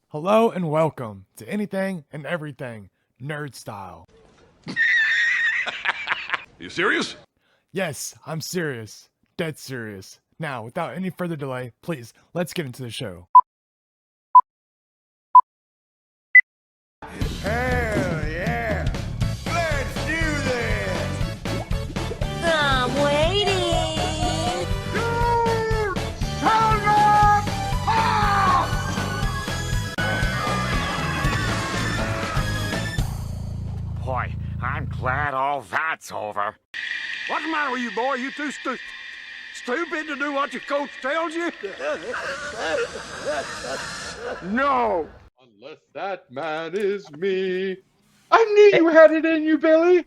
Hello and welcome to Anything and Everything Nerd Style. You serious? Yes, I'm serious. Dead serious. Now, without any further delay, please, let's get into the show. Hell yeah! Let's do this! I'm waiting. Boy, I'm glad all that's over. What's the matter with you, boy? You too stupid to do what your coach tells you? No! Unless that man is me. I knew you had it in you, Billy.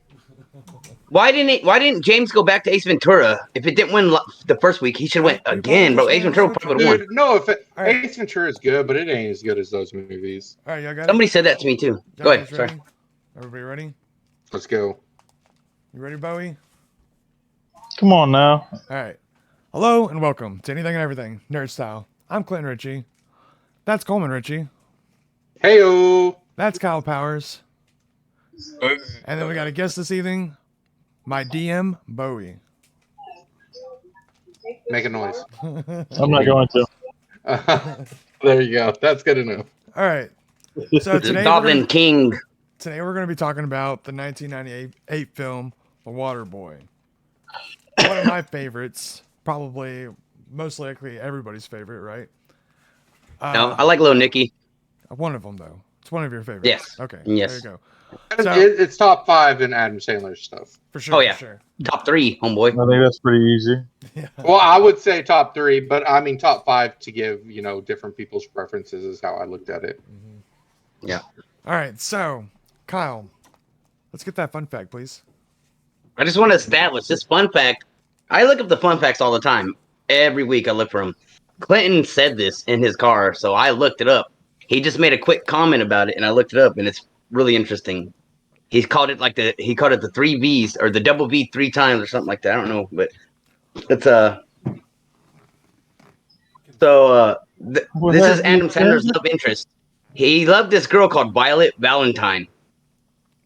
Why didn't James go back to Ace Ventura? If it didn't win the first week, he should have went again, bro. Ace Ventura probably would have won. Dude, no, if Alright. Ace Ventura is good, but it ain't as good as those movies. Alright, y'all got Somebody it? said that to me too. Y'all Go ahead. guys Sorry. ready? Everybody ready? Let's go. You ready, Bowie? Come on now. Alright. Hello and welcome to Anything and Everything Nerd Style. I'm Clinton Ritchie. That's Coleman Ritchie. Heyo. That's Kyle Powers. And then we got a guest this evening, my DM, Bowie. Make a noise. I'm not going to. There you go. That's good enough. All right. So The today Goblin King. we're going to be talking about the 1998 film, The Water Boy. One of my favorites, probably most likely everybody's favorite, right? No, I like Little Nicky. One of them though. It's one of your favorites. Yes. Okay. Yes. There you go. So- It's top 5 in Adam Sandler stuff. For sure. Oh, yeah. For sure. Top 3, homeboy. I think that's pretty easy. Yeah. Well, I would say top 3, but I mean top 5 to give, different people's preferences is how I looked at it. Yeah. All right. So, Kyle, let's get that fun fact, please. I just want to establish this fun fact. I look up the fun facts all the time. Every week I look for them. Clinton said this in his car, so I looked it up. He just made a quick comment about it, and I looked it up, and it's really interesting. He called it the 3 V's or the double V 3 times or something like that. I don't know, but it's this is Adam Sandler's love interest. He loved this girl called Violet Valentine.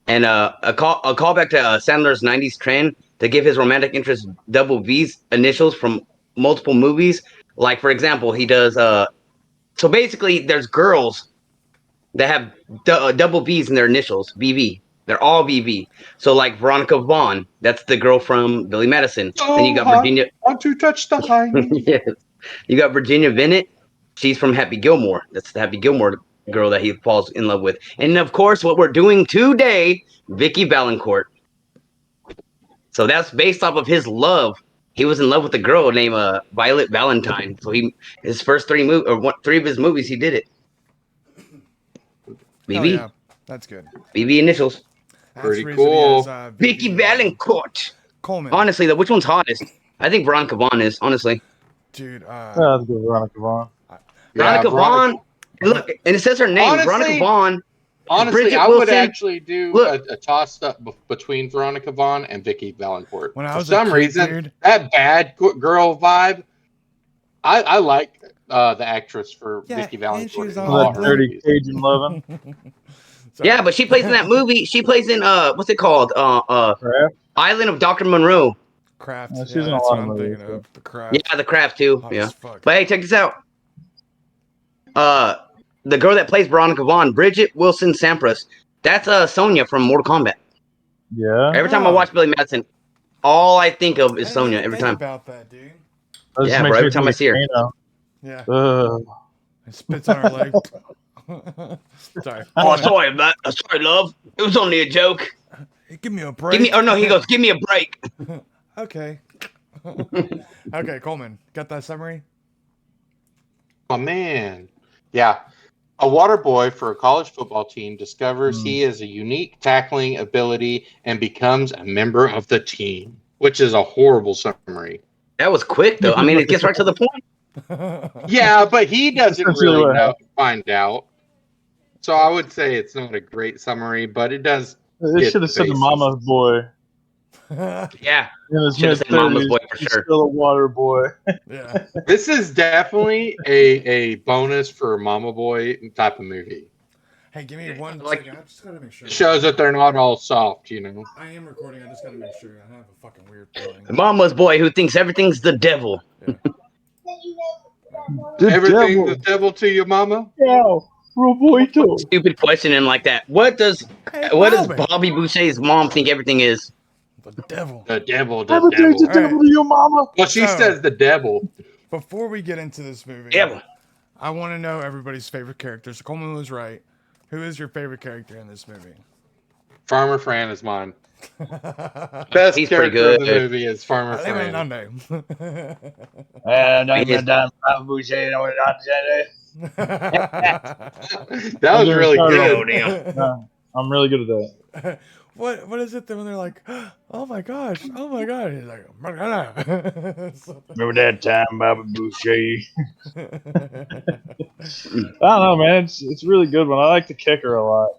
And a call back to Sandler's 90s trend to give his romantic interest double V's initials from multiple movies. Like, for example, he does... so basically, there's girls that have double V's in their initials, VV. They're all VV. So, like, Veronica Vaughn, that's the girl from Billy Madison. Then you got Virginia... Want to touch the hiney? Yes. You got Virginia Bennett. She's from Happy Gilmore. That's the Happy Gilmore girl that he falls in love with. And of course, what we're doing today, Vicky Valancourt. So that's based off of his love. He was in love with a girl named Violet Valentine. So his first 3 of his movies, he did it. Hell BB, yeah. That's good. BB initials. That's Pretty the reason he cool. has, Vicky Valancourt. Coleman. Honestly, though, which one's hottest? I think Veronica Vaughn is. Honestly, Dude, Yeah, that's good, Veronica Vaughn. Veronica Vaughn. Look, and it says her name, Honestly- Veronica Vaughn. Honestly, Bridget I would Wilson. actually do Look. a toss-up between Veronica Vaughn and Vicky Valancourt. When I For was a some kid, reason, dude- that bad girl vibe, I like the actress for Yeah, Vicky and Valancourt. she was in all a All lot that of dirty movies. Cajun loving. Sorry. Yeah, but she plays in that movie. She plays in what's it called? Craft. Island of Dr. Monroe. Craft. Yeah, Yeah, she's in a that's lot what of I'm movies, thinking of. The Craft. Yeah, The Craft too. Hot Yeah. as fuck. But hey, check this out. The girl that plays Veronica Vaughn, Bridget Wilson Sampras. That's Sonya from Mortal Kombat. Yeah. Every time I Oh. watch Billy Madison, all I think of I is didn't Sonya even every think time. about that, dude. That just Yeah, makes bro, me every time think I see her. of Yeah. Kano. Ugh. It spits on her leg. Sorry. Oh, sorry, sorry, love. It was only a joke. Hey, give me a break. Give me. Oh no, he goes. Give me a break. Okay. Okay, Coleman. Got that summary? Oh man, yeah. A water boy for a college football team discovers he has a unique tackling ability and becomes a member of the team, which is a horrible summary. That was quick though. I mean, it gets right to the point. Yeah, but he doesn't Essentially really what find out. So I would say it's not a great summary, but it does. They Get should have the said the basis. mama's boy. Yeah, In his should have mid said Mama's 30s, boy for he's sure. still a water boy. Yeah. This is definitely a bonus for Mama Boy type of movie. Hey, give me one Like- second. I just gotta make sure. It shows that they're not all soft, you know. I am recording. I just gotta make sure. I have a fucking weird feeling. Mama's boy who thinks everything's the devil. The Everything devil. the devil to your mama. Yeah, Roboito. Stupid question and like that. What does Hey, does Bobby. Bobby Boucher's mom think everything is? The devil. The devil, the Everything's the devil. devil to your mama. Well, she So- says the devil. Before we get into this movie, Devil. I want to know everybody's favorite characters. Coleman was right. Who is your favorite character in this movie? Farmer Fran is mine. Best He's pretty character of the good. movie is Farmer Fran. And I'm He is- done. Boucher. That was really Oh, good. damn. I'm really good at that. What is it when they're like, oh my gosh, oh my god? He's like, Remember that time, Bobby Boucher? I don't know, man. It's a really good one. I like the kicker a lot.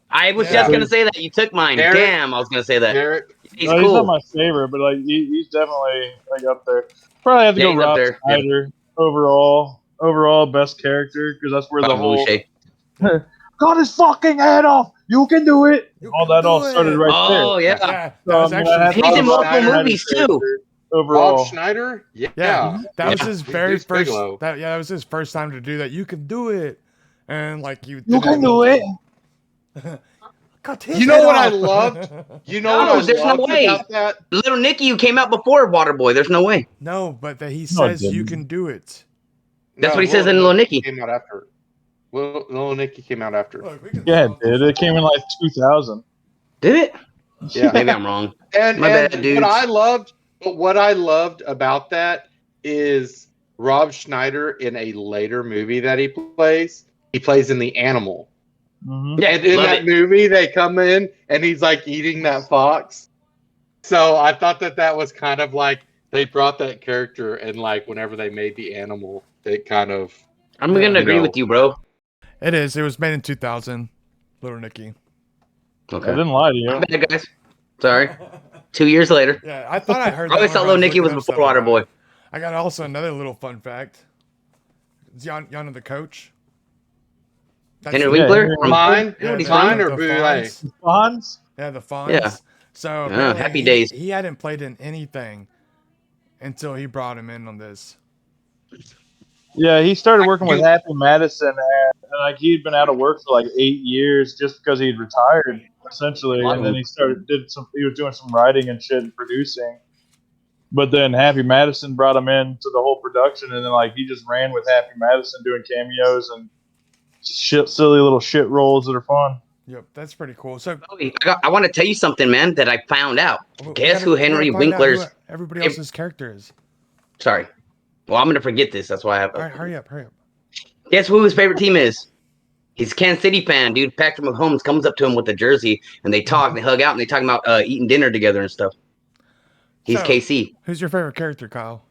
I was Yeah. just gonna say that. You took mine. Eric? Damn, I was gonna say that. Eric, He's No, he's not cool. my favorite, but like he's definitely like up there. Probably have to Yeah, go he's up Rob there. Schneider overall best character because that's where the Bobby whole Boucher. got his fucking head off. You can do it. You All can that do all started it. right Oh there. yeah. Yeah, So, that was I mean, I have actually He's in Rob multiple Schneider movies is too. Overall, Rob Schneider? Yeah. Yeah, that was Yeah. his very Deuce first. Bigelow. That was his first time to do that. You can do it, and like you. you can do it. Cut his You know head what I off. loved? You know No, what I there's no loved way. about that? Little Nicky, you came out before Waterboy. There's no way. No, but that he No, it says you didn't. can do it. That's what he says in Lil Nicky. Came out after. Lil Nicky came out after. Look, we can Yeah, solve it did. this. It came in like 2000. Did it? Yeah. Maybe I'm wrong. And, My and bad, dudes. what I loved about that is Rob Schneider in a later movie that he plays in The Animal. Mm-hmm. Yeah, And in love that it. movie, they come in and he's like eating that fox. So I thought that was kind of like they brought that character and like whenever they made The Animal, it kind of I'm gonna You agree know. with you, bro. It is. It was made in 2000. Little Nicky. I Okay. didn't lie to you. My bad, guys. Sorry. 2 years later. Yeah, I thought I heard. I always that thought when I Lil Nicky was looking up before stuff about Waterboy. it. I got also another little fun fact. Yana the coach. That's Henry the- Winkler? Yeah, from- mine, You know what he's mine the or Boulet. Fonz. Fonz? Yeah, the Fonz. Yeah. So Yeah, apparently Happy Days. He hadn't played in anything until he brought him in on this. Yeah, he started working with Happy Madison, and like he'd been out of work for like 8 years just because he'd retired essentially, and then he was doing some writing and shit and producing. But then Happy Madison brought him in to the whole production, and then like he just ran with Happy Madison doing cameos and silly little shit roles that are fun. Yep, that's pretty cool. So I want to tell you something, man, that I found out. we Guess gotta- who we gotta Henry find out Winkler's? who everybody else's character is. Sorry. Well, I'm gonna forget this. That's why I have. All right, hurry up. Guess who his favorite team is? He's a Kansas City fan, dude. Patrick Mahomes comes up to him with a jersey, and they talk, they hug out, and they talk about eating dinner together and stuff. He's So- KC. Who's your favorite character, Kyle?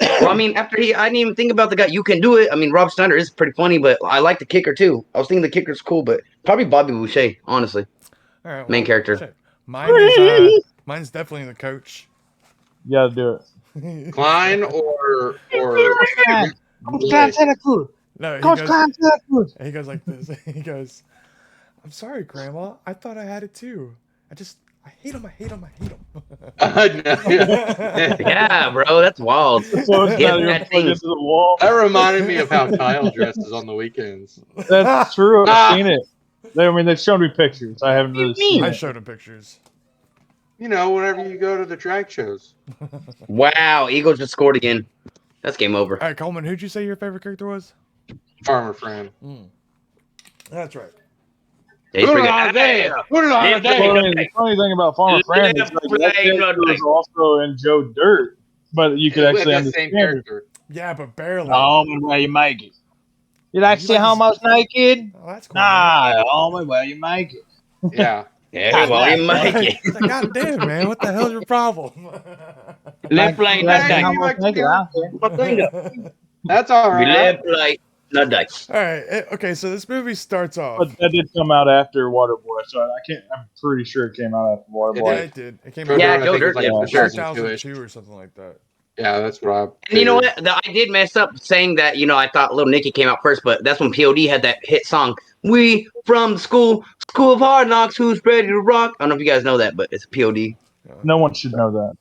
Well, I mean, I didn't even think about the guy. You can do it. I mean, Rob Schneider is pretty funny, but I like the kicker too. I was thinking the kicker's cool, but probably Bobby Boucher, honestly. All right, Main character. shit. Mine's definitely the coach. You gotta do it. Klein or No, he Coach goes, Klein, Santa Cruz. he goes like this. He goes, "I'm sorry, Grandma. I thought I had it too. I hate him. I hate him. I hate him." Yeah, bro, that's wild. So it's Yeah, not even that plugged thing- into the wall. That reminded me of how Kyle dresses on the weekends. That's true. I've seen it. They've shown me pictures. I haven't really seen I it. showed him pictures. You know, whenever you go to the drag shows. Wow, Eagles just scored again. That's game over. All right, Coleman, who'd you say your favorite character was? Farmer Fran. That's right. Yeah, he's pretty good. Isaiah. Put it on Yeah, Isaiah. Well, I mean, the funny thing about Farmer Fran is like, that character was also in Joe Dirt, but you could actually With the same understand it. character. Yeah, but barely. Homie, where you make it? You like to You see like to homos naked? Oh, that's cool. Nah, homie, where you make it? Yeah. Yeah, well, you might get. It's like, God damn, man, what the hell's your problem? Left lane, you left like lane. to Homos see naked, I don't care. That's all We right. left like Nut Dykes. All right. Okay. So this movie starts off. But that did come out after Waterboy, so I can't. I'm pretty sure it came out after Yeah, Waterboy. it did. It came Joe out Yeah, Dirt, I Joe think, Dirt, was like yeah, for sure. 2002-ish. 2002 or something like that. Yeah, that's what I. And you know figured. what? I did mess up saying that. I thought Little Nicky came out first, but that's when POD had that hit song. We from School of Hard Knocks. Who's ready to rock? I don't know if you guys know that, but it's POD. No one should know that.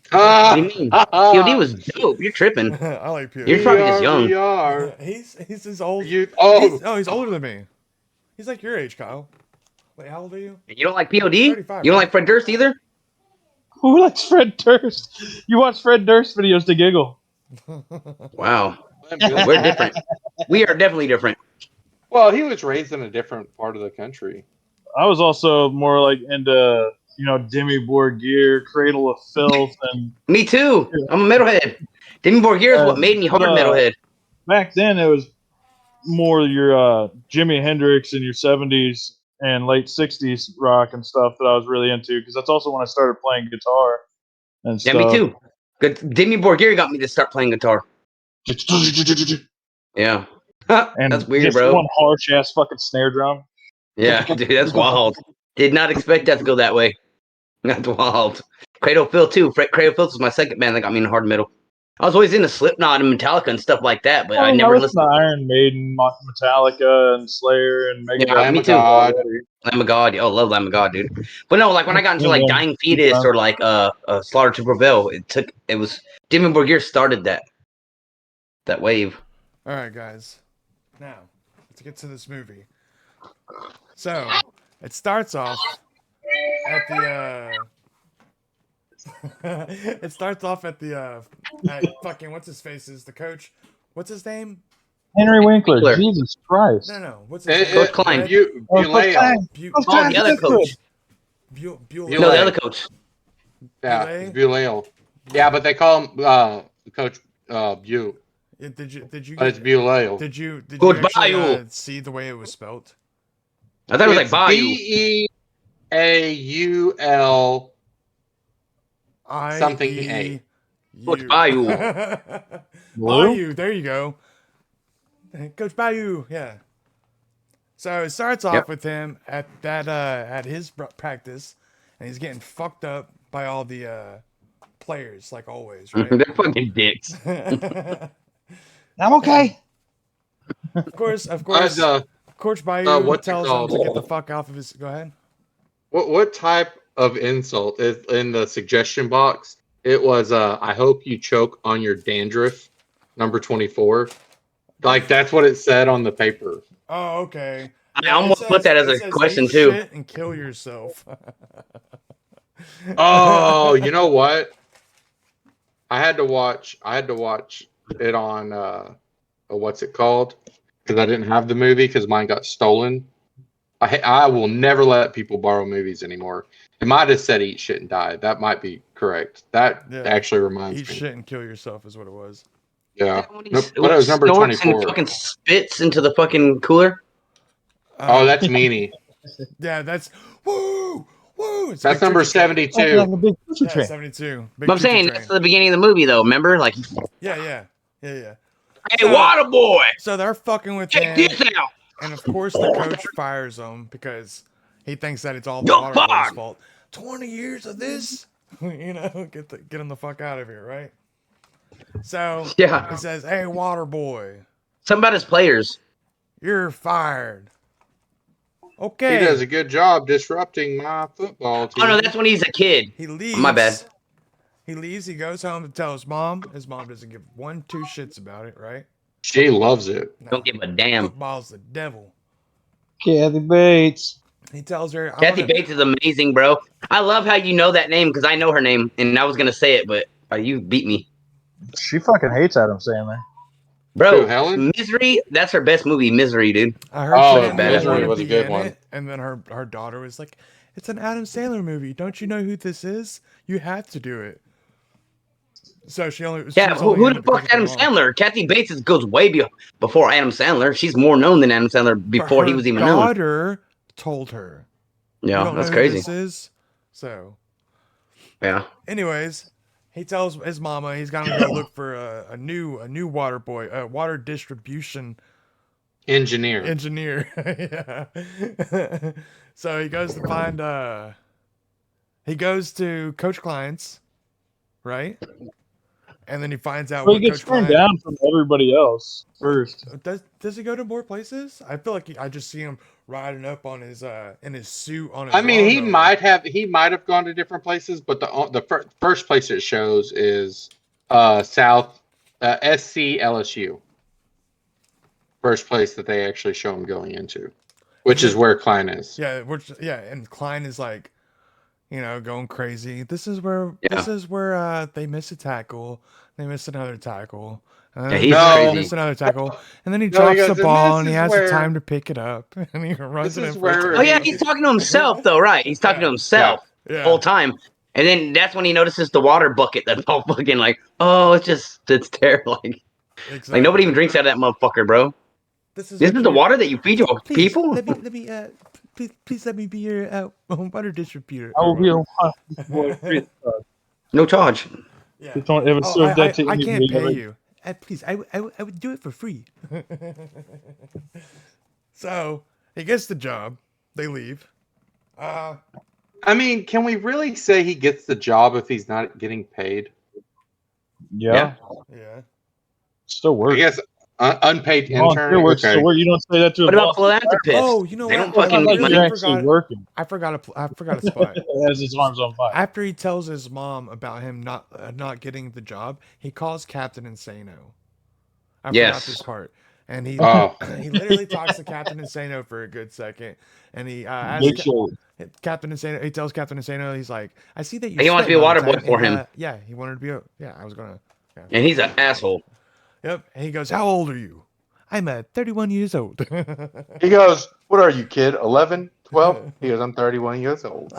What do you mean? POD was dope. You're tripping. I like Peter. You're probably just young. He's as old. You, He's older than me. He's like your age, Kyle. Wait, how old are you? You don't like POD? 35, You don't right? like Fred Durst either? Who likes Fred Durst? You watch Fred Durst videos to giggle. Wow, we're different. We are definitely different. Well, he was raised in a different part of the country. I was also more like into, Demi Borgir, Cradle of Filth, and Me too. I'm a metalhead. Demi Borgir is what made me hard metalhead. back then it was more your Jimi Hendrix in your 70s and late 60s rock and stuff that I was really into, because that's also when I started playing guitar and Yeah, stuff. me too. Good. Demi Borgir got me to start playing guitar. Yeah. And That's weird, just bro. one harsh ass fucking snare drum. Yeah, dude, that's wild. Did not expect that to go that way. That's wild. Cradle of Filth too. Cradle of Filth was my second band that got me into hard metal. I was always into Slipknot and Metallica and stuff like that, but I never listened listened. to Iron Maiden, Metallica, and Slayer, and Megadeth. Yeah, me too. God. Lamb of God. Oh, love Lamb of God, dude. But no, like when I got into like Yeah. Dying Fetus or like Slaughter to Prevail, it was Demi Borgir started that wave. All right, guys. Now, let's get to this movie. So, it starts off at the it starts off at the at fucking what's his face is the coach. What's his name? Henry Winkler. Winkler. Jesus Christ. No. What's his name? Coach Klein. Buleo. Oh, the other coach. Buleo. No, the other coach. Yeah, Buleo? it's Buleo. Yeah, but they call him Coach Bu. Did you But it's Buleo. did you Coach actually Bayou. see the way it was spelled? I thought it was like It's Bayou. Beaul. Something A. Coach Bayou. Bayou, there you go. Coach Bayou, yeah. So it starts off Yep. with him at his practice, and he's getting fucked up by all the players, like always, right? They're fucking dicks. I'm okay. of course, Coach Bayou what's it tells him called? to get the fuck off of his. Go ahead. What type of insult is in the suggestion box? It was I hope you choke on your dandruff, number 24. Like that's what it said on the paper. Oh, okay. I almost put that as it a says, question "Eat too. shit and kill yourself. Oh, you know what? I had to watch it on what's it called? Because I didn't have the movie because mine got stolen. I will never let people borrow movies anymore. It might have said "eat shit and die." That might be correct. That Yeah. actually reminds Eat me. shit and kill yourself is what it was. Yeah, When he Nope, but it was number snorts 24. and fucking spits into the fucking cooler. Oh, that's meanie. Yeah, that's woo. It's That's Big number Choo-Choo Train. 72. Like a big pussy Yeah, train. 72. Big But I'm Choo-Choo saying Train. that's the beginning of the movie, though. Remember, like, Yeah. hey, So- water boy, So they're fucking with check him, this out. and of course the coach fires him because he thinks that it's all the You're water boy's fired. fault. 20 years of this, get him the fuck out of here, right? So Yeah, he says, "Hey, water boy, something about his players. you're fired." He Okay. does a good job disrupting my football team. Oh no, that's when he's a kid. He leaves. My bad. He leaves. He goes home to tell his mom. His mom doesn't give two shits about it, right? She loves it. No. Don't give a damn. Football's the devil. Kathy Bates. He tells her, Kathy Bates is amazing, bro. I love how you know that name because I know her name, and I was gonna say it, but you beat me, She fucking hates Adam Sandler. bro. Who, Helen? Misery. That's her best movie, Misery, dude. I heard Oh, she didn't Misery want to was a be good in one. it, and then her daughter was like, "It's an Adam Sandler movie. Don't you know who this is? You have to do it." So she only Yeah, was only who in the it because fuck's of her Adam mom. Sandler? Kathy Bates goes way before Adam Sandler. She's more known than Adam Sandler But before he her was even known. daughter told her. "You Yeah, don't that's know who crazy. this is?" So, Yeah. anyways, he tells his mama he's gonna go look for a new water boy, water distribution Engineer. engineer. Yeah. So he goes to find he goes to Coach Klein's, right? And then he finds out Well, he what gets Coach turned Klein down from everybody else first. does he go to more places? I feel like I just see him riding up on his in his suit on his I mean, he lawnmower. might have gone to different places, but the first place it shows is South SC LSU. First place that they actually show him going into, which is where Klein is. Yeah, and Klein is like, you know, going crazy. This is where they miss a tackle. They miss another tackle. And Yeah, then he's they crazy. miss another tackle. And then he No, he drops goes, the "And ball this and he is has where- the time to pick it up. And he runs This it is in for a where- Oh yeah, touchdown. he's talking to himself though, right? He's talking to himself the Yeah. whole time. And then that's when he notices the water bucket that's all fucking like, oh, it's terrible. Exactly. Like nobody even drinks out of that motherfucker, bro. This is This what is the you- water that you feed your Please, people? Let me please let me be your water distributor. I will be a boy. No charge. Yeah. Just don't ever Oh, serve that to I anybody. can't pay you. Please, I would do it for free. So he gets the job. They leave. I mean, can we really say he gets the job if he's not getting paid? Yeah. Yeah. Still I work. guess unpaid Volunteer intern. work Okay. still work. You don't say that to a What about boss. philanthropists? Oh, you know They what? don't fucking Like make you're money. actually working. I forgot a spot. As his arms on fire. After he tells his mom about him not getting the job, he calls Captain Insano. I forgot Yes. this part. And he Oh. he literally talks to Captain Insano for a good second, and he asks Make sure. Captain Insano. He tells Captain Insano, he's like, "I see that you." He wants to sweat be a all the water boy time." for And, him. yeah, he wanted to be. I was gonna. Yeah. And he's an asshole. Yep. And he goes, "How old are you?" I'm 31 years old. He goes, "What are you, kid? 11, 12?" He goes, "I'm 31 years old."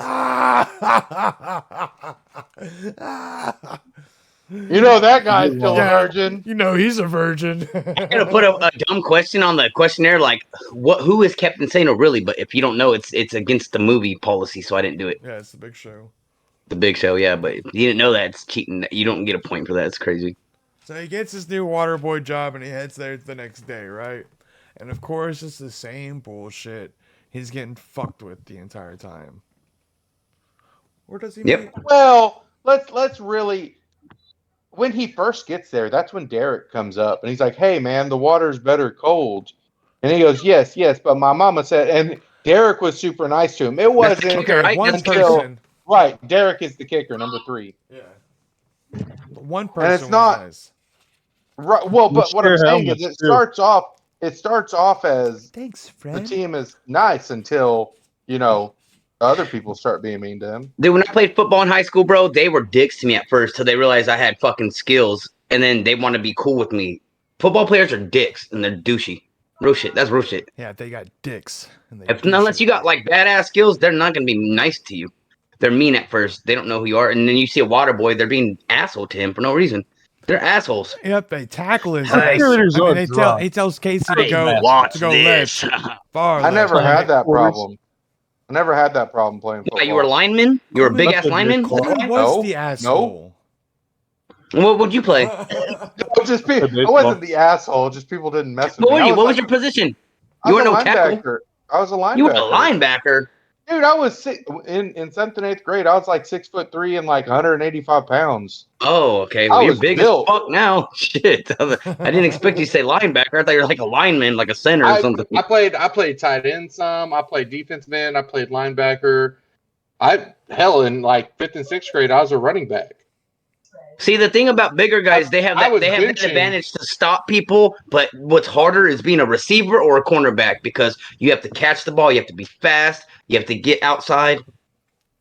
You know that guy's still Yeah. a virgin. You know he's a virgin. I'm gonna put a dumb question on the questionnaire, like who is Captain Sano really? But if you don't know, it's against the movie policy, so I didn't do it. Yeah, it's the big show. The Big Show, yeah, but if you didn't know that, it's cheating. You don't get a point for that. It's crazy. So he gets his new water boy job and he heads there the next day, right? And of course, it's the same bullshit. He's getting fucked with the entire time. Or does he? Yep. meet- Well, let's really. When he first gets there, that's when Derek comes up and he's like, "Hey, man, the water's better cold." And he goes, "Yes, yes, but my mama said." And Derek was super nice to him. It wasn't kicker, right? One That's the kicker. person. right. Derek is the kicker, number 3. Yeah. One person it's was not- nice. Right. Well, but what I'm Share saying is, helmets, it too. starts off as Thanks, the friend. team is nice until other people start being mean to him. Dude, when I played football in high school, bro, they were dicks to me at first till they realized I had fucking skills, and then they want to be cool with me. Football players are dicks and they're douchey. Real shit. That's real shit. Yeah, they got dicks. And they Unless you got like badass skills, they're not gonna be nice to you. They're mean at first. They don't know who you are, and then you see a water boy, they're being asshole to him for no reason. They're assholes. Yep, they tackle his Hey, ass. cheerleaders are drunk. He tells Casey to Hey, go watch to go this. left, far I left. never Playing had that quarters. problem. I never had that problem playing football. Yeah, you were a lineman. You were a big ass Nothing lineman. to call. Who was No, the asshole? What would you play? I wasn't the asshole. Just people didn't mess with What were me. you? What was your position? I You was were a no tackle. linebacker. I was a linebacker. You were a linebacker. Dude, I was in 7th and 8th grade. I was like 6'3" and like 185 pounds. Oh, okay. I Well, you're was big built. as fuck now. Shit. I didn't expect you to say linebacker. I thought you were like a lineman, like a center or something. I played tight end some. I played defensive end. I played linebacker. In like 5th and 6th grade, I was a running back. See, the thing about bigger guys, they have I that was they have that benching. advantage to stop people. But what's harder is being a receiver or a cornerback because you have to catch the ball, you have to be fast, you have to get outside.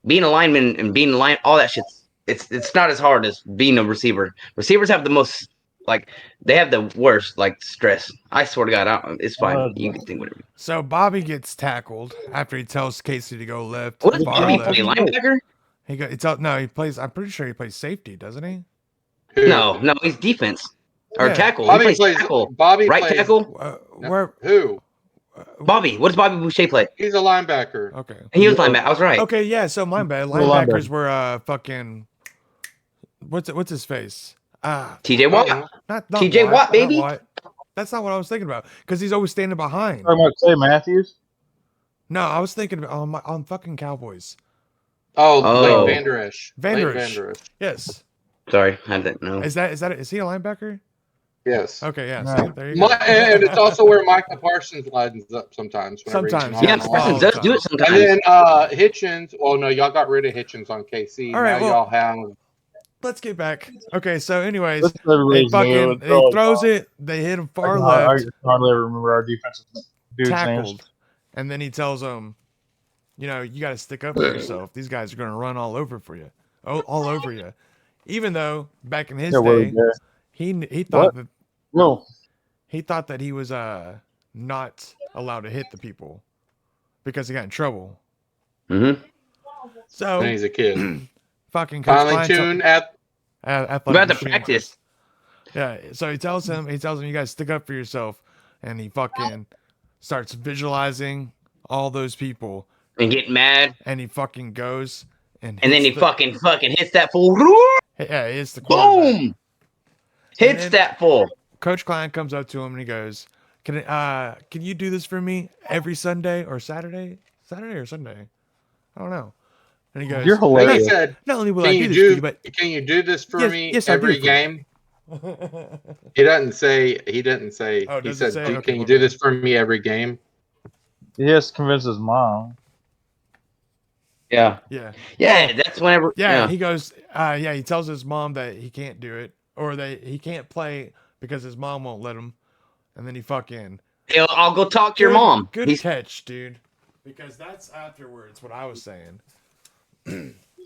Being a lineman and being a line, all that shit, it's not as hard as being a receiver. Receivers have the most, like, they have the worst, like, stress. I swear to God, it's fine. You can think whatever. So Bobby gets tackled after he tells Casey to go left. What does far Bobby left. play? Linebacker? He plays. I'm pretty sure he plays safety, doesn't he? No, he's defense or Yeah. tackle. Bobby He plays plays. tackle. Bobby Right plays. tackle. Where? Who? Bobby. What does Bobby Boucher play? He's a linebacker. Okay. He was linebacker. I was right. Okay. Yeah. So my bad. You're a linebacker. Linebackers were fucking. What's his face? TJ Watt. Not TJ Watt, baby. Watt. That's not what I was thinking about. Because he's always standing behind. Talking about Clay Matthews. No, I was thinking about on fucking Cowboys. Oh, Oh. Leighton Vander Esch. Vander Leighton Esch. Vander Esch. Yes. Sorry, I didn't know. Is he a linebacker? Yes. Okay, yeah. No. See, there you go. And it's also where Michael Parsons lines up sometimes. whenever he's Sometimes, not Yeah, on the Parsons line. does do it And sometimes. then Hitchens. Well, no, y'all got rid of Hitchens on KC. All right, now well- y'all have. Let's get back. Okay, so anyways, This is they everybody's new. fucking It's he always throws wrong. it. They hit him I far can left, hardly ever remember our defensive dudes' names. tackled, and then he tells him, you got to stick up for yourself. These guys are gonna run all over for you, all over you. Even though back in his Yeah, day, yeah. he thought that No, he was not allowed to hit the people because he got in trouble. Mm-hmm. So When he's a kid. fucking Coach Finally Klein tuned at. athletic We're about to machine. practice. Yeah, so he tells him, you guys stick up for yourself, and he fucking starts visualizing all those people, And get mad. and he fucking goes and And then he hits fucking hits that fool. yeah, it's the quarterback. Boom! Hits then- that fool. Coach Klein comes up to him and he goes, "Can you do this for me every Sunday or Saturday or Sunday? I don't know." And he goes, you're He hilarious. said, "Not only will "Can I you do this for you, but Can you do this for Yes- me yes, I do every for you." game?" He doesn't say. He didn't say. Oh, he does it said, say? "Do- Okay, "Can you well, do then. this for me every game?" He has to convince his mom. Yeah. yeah, Yeah, that's whenever. yeah." He goes, he tells his mom that he can't do it or that he can't play because his mom won't let him, and then he fucking. I'll go talk to your Good- mom. Good He's, catch, dude. Because that's afterwards what I was saying.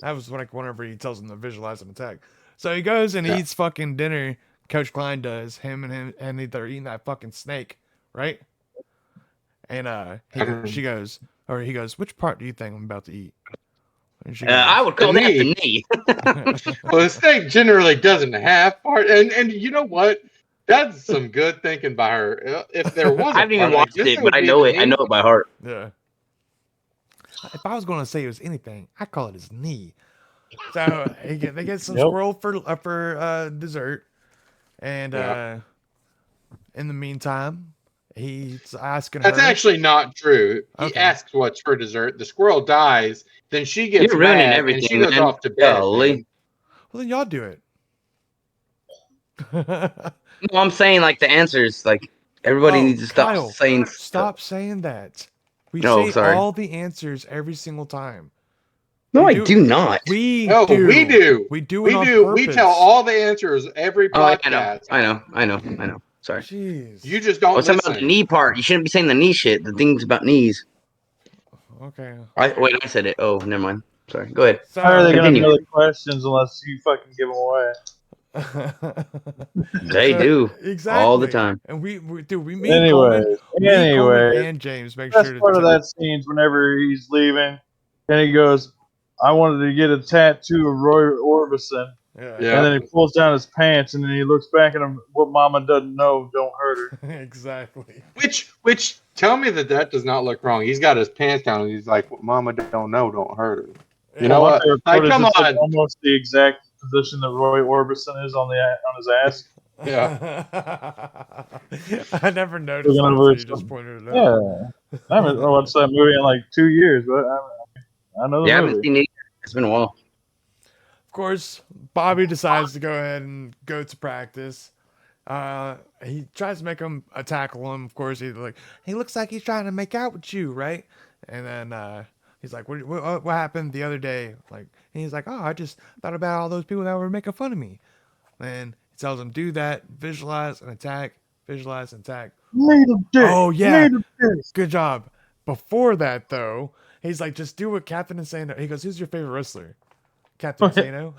That was whenever he tells him to visualize an attack. So he goes and eats fucking dinner. Coach Klein does. Him, and they're eating that fucking snake, right? And he goes, "Which part do you think I'm about to eat?" And she goes, I would call The that knee. the knee. Well, the snake generally doesn't have part, and you know what? That's some good thinking by her. If there was, I haven't even part, watched this it, would but I be know the it. I knee. know it by heart. Yeah. If I was going to say it was anything, I'd call it his knee. So they get some Yep. squirrel for dessert, and Yeah. in the meantime, he's asking That's her. actually not true. He Okay. asks what's for dessert. The squirrel dies. Then she gets You're ruining mad, everything, and she goes man. off to bed. Golly. man. Well, then y'all do it. No, I'm saying like the answers. Like everybody Oh, needs to stop Kyle, saying. Stop saying that. We No, say sorry. all the answers every single time. No, We I do- do not. We No, do. we do. We do We it on do. purpose. We tell all the answers every Oh, I podcast. know. Sorry. Jeez. You just I don't was talking listen. about the knee part. You shouldn't be saying the knee shit. The things about knees. Okay. Wait, I said it. Oh, never mind. Sorry. Go ahead. So, How are they going to Continue. know the questions unless you fucking give them away? They do exactly all the time. And we me and Anyway, Coleman, anyway, and James make best sure to part of tell- that scene's whenever he's leaving, and he goes, "I wanted to get a tattoo of Roy Orbison," Yeah. Yeah. and then he pulls down his pants, and then he looks back at him. What Mama doesn't know, don't hurt her. Exactly. Which tell me that does not look wrong. He's got his pants down. And he's like, "What Mama don't know, don't hurt her." You know My what? favorite Like, part is come it's on. almost the exact position that Roy Orbison is on his ass. Yeah. I never noticed Looking that over until his you just pointed it out. Yeah, I haven't watched that movie in like 2 years, but I know the Yeah, I haven't movie. seen it. It's been a while. Of course, Bobby decides to go ahead and go to practice. He tries to make him tackle him. Of course, he looks like he's trying to make out with you, right? And then he's like, what happened the other day? Like, and he's like, oh, I just thought about all those people that were making fun of me. And he tells him, do that, visualize and attack, visualize and attack. Needle dick. Oh, yeah. Needle dick. Good job. Before that, though, he's like, just do what Captain Insano. He goes, who's your favorite wrestler? Captain Insano.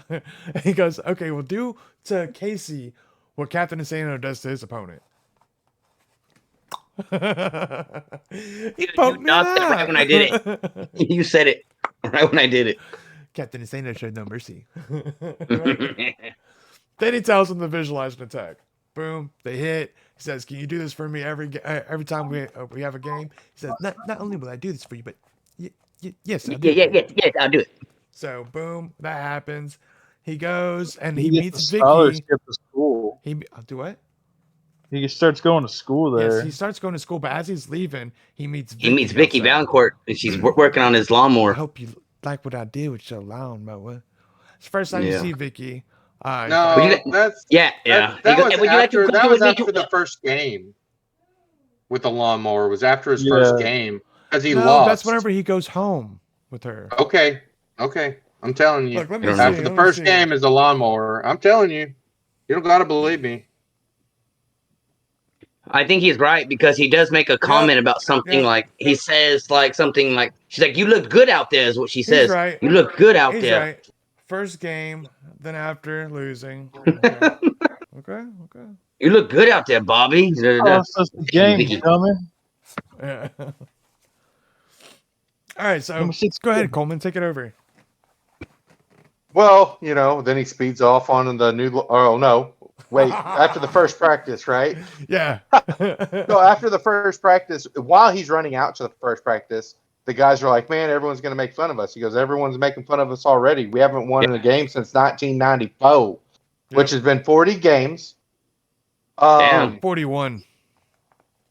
He goes, okay, well, do to Casey what Captain Insano does to his opponent. He poked me knocked it right out. when I did it. You said it right when I did it. Captain Insano showed no mercy. Then he tells him to visualize an attack. Boom, they hit. He says, "Can you do this for me every time we have a game?" He says, "Not only will I do this for you, but yes, I'll do it for you." Yeah, I'll do it. So boom, that happens. He goes and He he gets meets the Vicky. scholarship to school. I'll do what? He starts going to school there. Yes, he starts going to school, but as he's leaving, he meets He meets Vicky outside. Valancourt, and she's working on his I lawnmower. hope you like what I did with your lawnmower. It's the first time you Yeah. see Vicky. No, Would you- that's Yeah, yeah. that He goes, was "Would you like to after, cook that it was with me after too?" the first game with the lawnmower. Was after his first Yeah. game because he no, lost. that's whenever he goes home with her. Okay, I'm telling you. Look, let me You don't see. know. After the let me first see. game is the lawnmower. I'm telling you. You don't gotta believe me. I think he's right because he does make a comment about something Yep. like he says like something like she's like, "You look good out there," is what she He's says. right. You look good out He's there. right. First game, then after losing. Okay. okay. You look good out there, Bobby. Oh, it's just the game, Vicky. dummy. Yeah. All right, so Number 16. go ahead, Coleman. Take it over. Well, then he speeds off on the new. Oh no! Wait, after the first practice, right? Yeah. So after the first practice, while he's running out to the first practice, the guys are like, "Man, everyone's going to make fun of us." He goes, "Everyone's making fun of us already. We haven't won in a game since 1994, which has been 40 games." Damn. 41.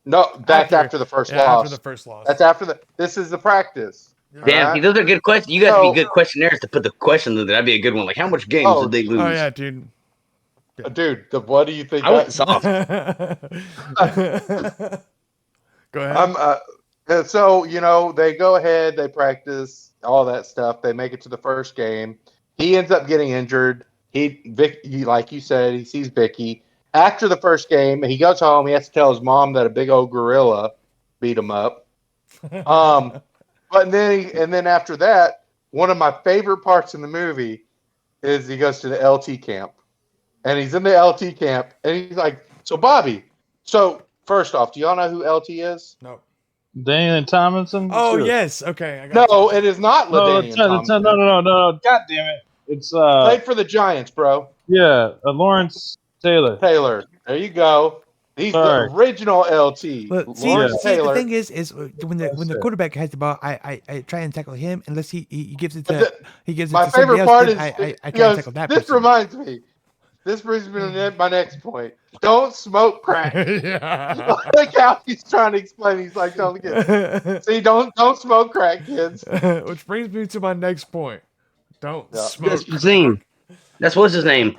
No, that's After- after the first Yeah, loss. after the first loss. That's after the. This is the practice. Damn, Alright? see, those are good questions. You guys So- be good questionnaires to put the questions in there. That'd be a good one. Like, how much games Oh, did they lose? Oh yeah, dude. Dude, what do you think? I went that- soft. Go ahead. So they go ahead, they practice all that stuff. They make it to the first game. He ends up getting injured. Vicky, like you said, he sees Vicky after the first game. He goes home. He has to tell his mom that a big old gorilla beat him up. But then after that, one of my favorite parts in the movie is he goes to the LT camp, and he's in the LT camp, and he's like, "So Bobby, so first off, do y'all know who LT is?" No. Daniel Tomlinson. Oh Sure. yes. Okay. I got No, you. it is not No, LaDainian it's not, Tomlinson. no. God damn it! It's Played for the Giants, bro. Lawrence Taylor. Taylor. There you go. He's Sorry. the original LT. Look, see, Lawrence see, the Taylor. thing is when the it. quarterback has the ball, I try and tackle him unless he gives it But to he gives it My to somebody favorite else. part then is I he try and goes, tackle that this person. reminds me. This brings me to my next point. Don't smoke crack. yeah. Like how he's trying to explain. He's like, don't get. See, don't smoke crack, kids. Which brings me to my next point. Don't Yeah. smoke. That's his name. That's what's his name.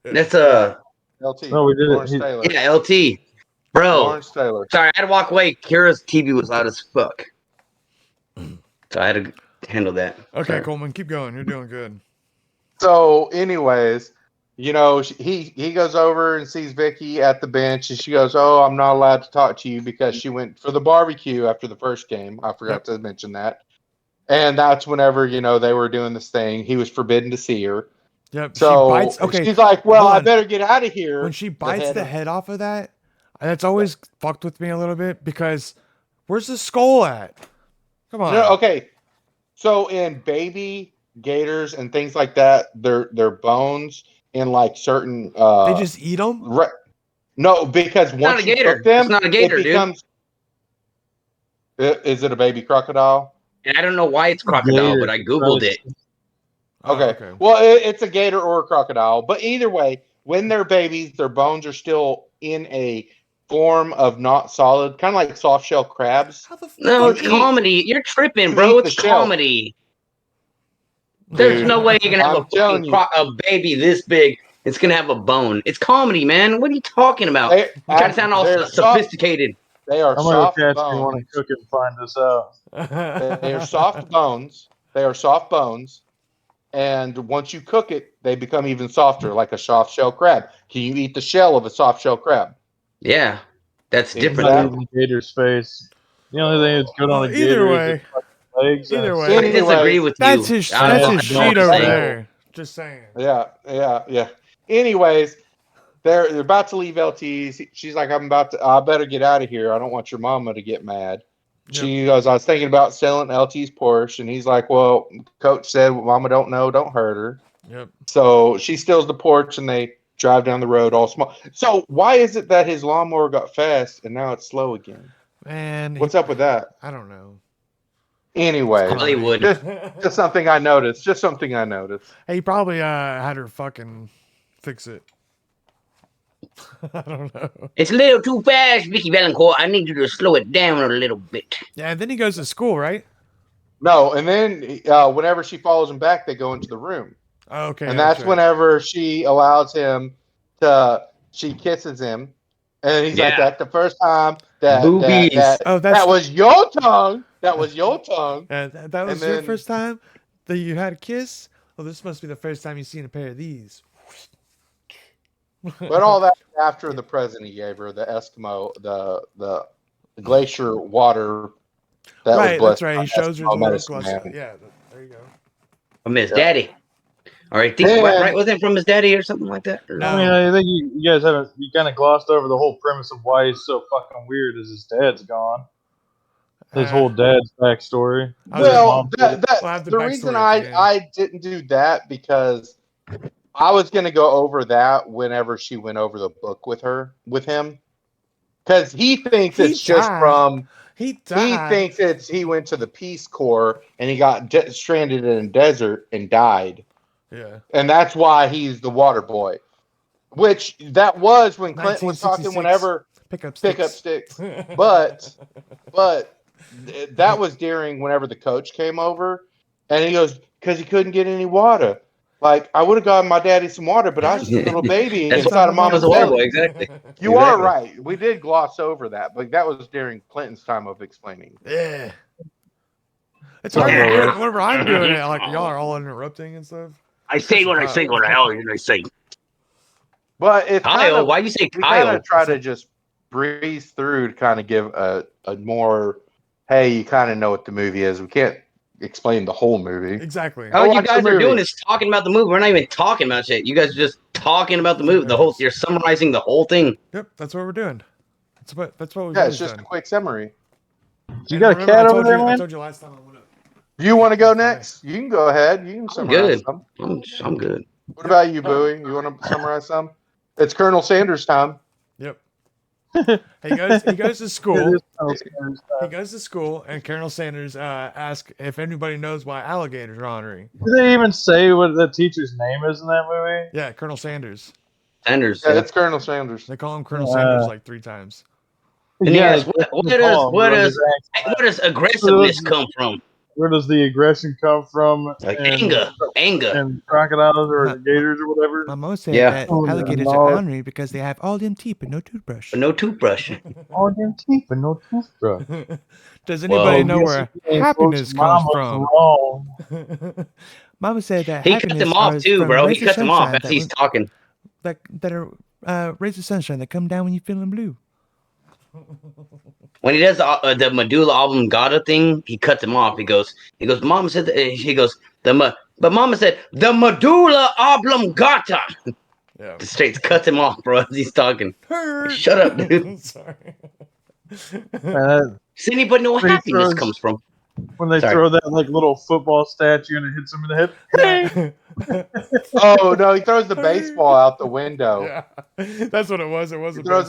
That's LT. No, we did it. Lawrence He- Taylor. yeah, LT. Bro, Lawrence Taylor. sorry, I had to walk away. Kira's TV was loud as fuck, so I had to handle that. Okay, Sorry. Coleman, keep going. You're doing good. So, anyways, he goes over and sees Vicky at the bench, and she goes, "Oh, I'm not allowed to talk to you because she went for the barbecue after the first game." I forgot to mention that. And that's whenever they were doing this thing. He was forbidden to see her. Yep. So she bites. Okay. she's like, "Well, hold I on. better get out of here." When she bites the of- head off of that, that's always fucked with me a little bit because where's the skull at? Come on. No, okay. So in baby gators and things like that, their bones in like certain They just eat them. no, because not once a you gator. cook them, It's not a gator, it dude. becomes. Is it a baby crocodile? And I don't know why it's crocodile, Gator. but I googled it. Okay. Well, it's a gator or a crocodile, but either way, when they're babies, their bones are still in a form of not solid, kind of like soft shell crabs. How the fuck? No, You it's eat- comedy. You're tripping, you bro. eat the It's shell. comedy. There's Dude, no way you're gonna have I'm telling you. a baby this big. It's gonna have a bone. It's comedy, man. What are you talking about? They, You try to sound all they're soft, sophisticated. they are I'm gonna go soft catch me one bones. and cook it and find this out. They are soft bones. They are soft bones. And once you cook it, they become even softer, like a soft shell crab. Can you eat the shell of a soft shell crab? Yeah, that's Exactly. different. Not even gator's face. The only thing that's good on a Either gator way. is its legs. Either and way. I disagree with you. That's his. I That's don't- his I don't sheet over think- there. Just saying. Yeah. Anyways, they're about to leave LT's. She's like, I better get out of here. I don't want your mama to get mad. She goes, I was thinking about selling LT's Porsche. And he's like, well, coach said, mama don't know, don't hurt her. Yep. So she steals the Porsche and they drive down the road all small. So why is it that his lawnmower got fast and now it's slow again? Man, What's up with that? I don't know. Anyway, Hollywood. just something I noticed. He probably had her fucking fix it. I don't know. It's a little too fast, Vicky Valancourt. I need you to slow it down a little bit. Yeah, and then he goes to school, right? No, and then whenever she follows him back, they go into the room. Oh, okay. And that's right. whenever she allows him to, she kisses him. And he's like, Yeah. that's the first time that Boobies. That was your tongue. That was your tongue. that was And your then- first time that you had a kiss. Well, this must be the first time you've seen a pair of these. But all that after the present he gave her, the Eskimo, the glacier water that right, was that's blessed right. by He shows her the Eskimo little medicine glass. man. Yeah, there you go. From his Yeah. daddy. All right, think Man. right with him from his daddy or something like that. Or- No. I mean, I think you guys haven't. You kind of glossed over the whole premise of why he's so fucking weird. Is his dad's gone? His whole dad's backstory. I was Well, We'll have the the backstory reason at the end. I didn't do that because I was going to go over that whenever she went over the book with him, because he thinks He it's just died. from He died. he thinks he went to the Peace Corps and he got stranded in a desert and died, Yeah. and that's why he's the water boy. Which that was when Clinton was talking 1966. whenever Pick up sticks. But that was during whenever the coach came over, and he goes, because he couldn't get any water. Like, I would have gotten my daddy some water, but I was just a little baby That's inside of what mama's was horrible. belly. Exactly. You are Exactly. right. We did gloss over that, but that was during Clinton's time of explaining. Yeah. It's Sorry, hard bro. whenever I'm doing it, like y'all are all interrupting and stuff. I say what I say, what the hell did I say? But it's kind Kyle, of, why you say we kind Kyle? of try to just breeze through to kind of give a more, hey, you kind of know what the movie is. We can't explain the whole movie. Exactly. All you watch the guys are movie. doing is talking about the movie. We're not even talking about shit. You guys are just talking about the movie. The whole you're summarizing the whole thing. Yep, that's what we're doing. That's what we've Yeah, always it's just done. a quick summary. You got a remember, cat I over told there, you, I man? told you last time I went up. Do you want to go next? You can go ahead. You can I'm summarize good. some. I'm good. What about you, Bowie? You want to summarize some? It's Colonel Sanders' time. Yep. He goes to It school. is Colonel Sanders' He time. goes to school, and Colonel Sanders asks if anybody knows why alligators are ornery. Did they even say what the teacher's name is in that movie? Yeah, Colonel Sanders. Sanders. Yeah, Yeah. it's Colonel Sanders. They call him Colonel Sanders like 3 times. And he asks, that's what the poem, does but his accent. where does aggressiveness come from? Where does the aggression come from? Like and, anger. and crocodiles or gators or whatever. My mom said Yeah. that Oh, alligators no. are ornery because they have all them teeth but no toothbrush. But no toothbrush. All them teeth, but no toothbrush. Does anybody Well, know where happiness comes from? Wrong. Mama said that He cut happiness them off is too, from bro. He rays of cuts them off sunshine as he's talking. that are rays of sunshine that come down when you're feeling blue. When he does the medulla oblongata thing, he cuts him off. He goes, Mama said, he goes, but Mama said the medulla oblongata. Yeah. The straight cuts him off, bro, as he's talking. Shut up, dude. Sorry. And Does anybody know where When he happiness throws- comes from? when they Sorry. throw that like little football statue and it hits him in the head. Oh no, he throws the baseball out the window. Yeah, that's what it was. It was He throws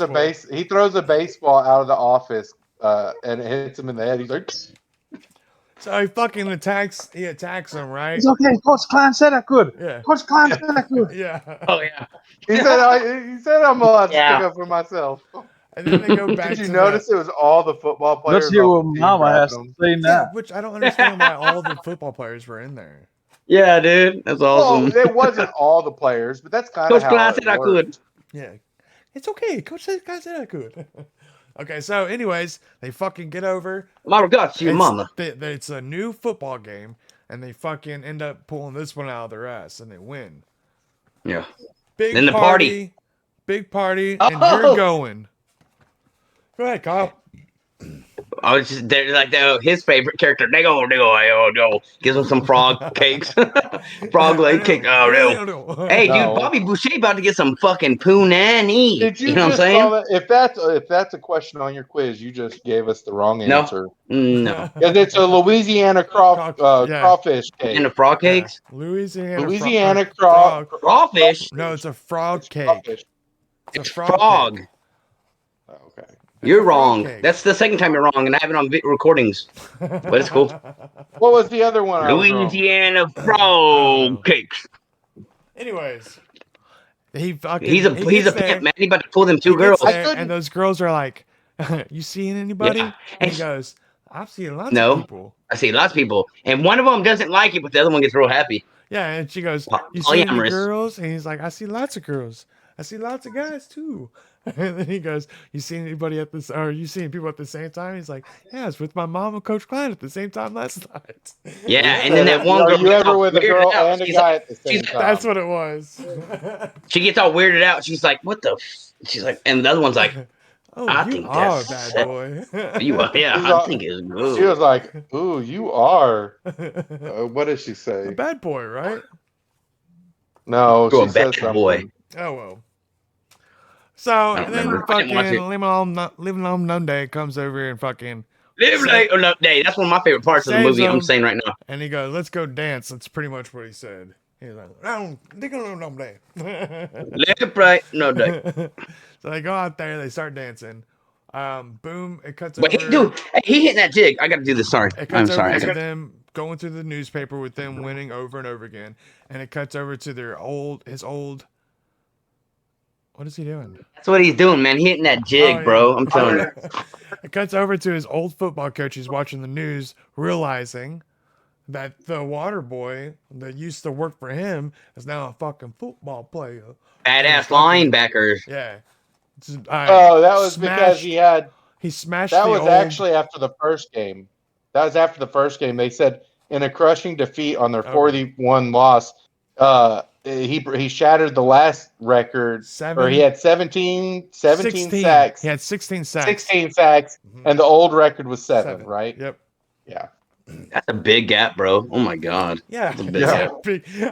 He throws a baseball out of the office, and it hits him in the head. He's like, So he fucking attacks. He attacks him, right? It's okay. Coach Klein said I could. Yeah. Coach Klein said I could. Yeah. Oh yeah. he said I'm allowed to Yeah. stick up for myself. And then they go back Did you to notice it was all the football players? Let's hear off what the team Mama has grabbing to them? say Yeah, now. which I don't understand why all the football players were in there. Yeah, dude. That's awesome. Well, it wasn't all the players, but that's kind Coach of how Klein it said I worked. could. Yeah. It's okay. Coach said, guy said I could. Okay, so anyways, they fucking get over. Mama got you, It's- mama. It's a new football game, and they fucking end up pulling this one out of their ass, and they win. Yeah. Big Then the party. Big party, Oh! and you're going. Go ahead, Kyle. I was just there, like his favorite character. They go. Gives him some frog cakes, frog leg cake. Oh no! Hey, No. dude, Bobby Boucher about to get some fucking punani. Did you, know what I'm just call saying? that? If that's a question on your quiz, you just gave us the wrong No. answer. No. Because it's a Louisiana Yeah. crawfish cake. And the frog cakes, Louisiana frog. crawfish. No, it's a frog cake. crawfish. It's a frog. cake. Oh, okay. You're a frog wrong. cake. That's the second time you're wrong, and I have it on recordings. But it's cool. What was the other one? I was wrong? Louisiana Oh. frog cakes. Anyways, He fucking He's a gets there, pimp, man. He about to pull them he two gets girls. there, couldn't- and those girls are like, "You seeing anybody?" Yeah. And he goes, "I've seen lots No. of people." I see lots of people, and one of them doesn't like it, but the other one gets real happy. Yeah, and she goes, "You see any Polyamorous. girls?" And he's like, "I see lots of girls. I see lots of guys too." And then he goes, "You see anybody at this? Or you seeing people at the same time?" He's like, "Yeah, I was with my mom and Coach Klein at the same time last night." Yeah, and then that one Are girl you gets ever all with a weirded girl out. and a She's guy like- at the same time? That's what it was. She gets all weirded out. She's like, "What the?" She's like, and the other one's like, Oh, I you think are a that's bad sick. boy. "You are, yeah, She's I all- think it's She good." was like, "Ooh, you are." What did she a say? bad boy, right? No, You're she a bad said something. boy. Oh well. So don't and then remember. I didn't watch fucking it. Living on Monday comes over and fucking Live like no day. That's one of my favorite parts of the Saves movie. I'm them. saying right now. and he goes, "Let's go dance." That's pretty much what he said. He's like, "I don't know Monday." Live right no day. So they go out there, they start dancing. Boom! It cuts Wait, over. dude, hey, he hitting that jig. I got to do this. Sorry, It I'm cuts sorry. over to them going through the newspaper with them winning over and over again, and it cuts over to his old. What is he doing? That's what he's doing, man. He hitting that jig, Oh, bro. yeah. I'm telling you. It cuts over to his old football coach. He's watching the news, realizing that the water boy that used to work for him is now a fucking football player. Badass fucking- linebackers. Yeah. Oh, that was because he smashed that the was old, actually after the first game. That was after the first game. They said in a crushing defeat on their Okay. 41 loss, he shattered the last record, or he had 17 sacks, He had 16 sacks. 16 sacks, Mhm. and the old record was seven, right? Yep. Yeah. That's a big gap, bro. Oh my god. Yeah. That's a big Yeah. gap.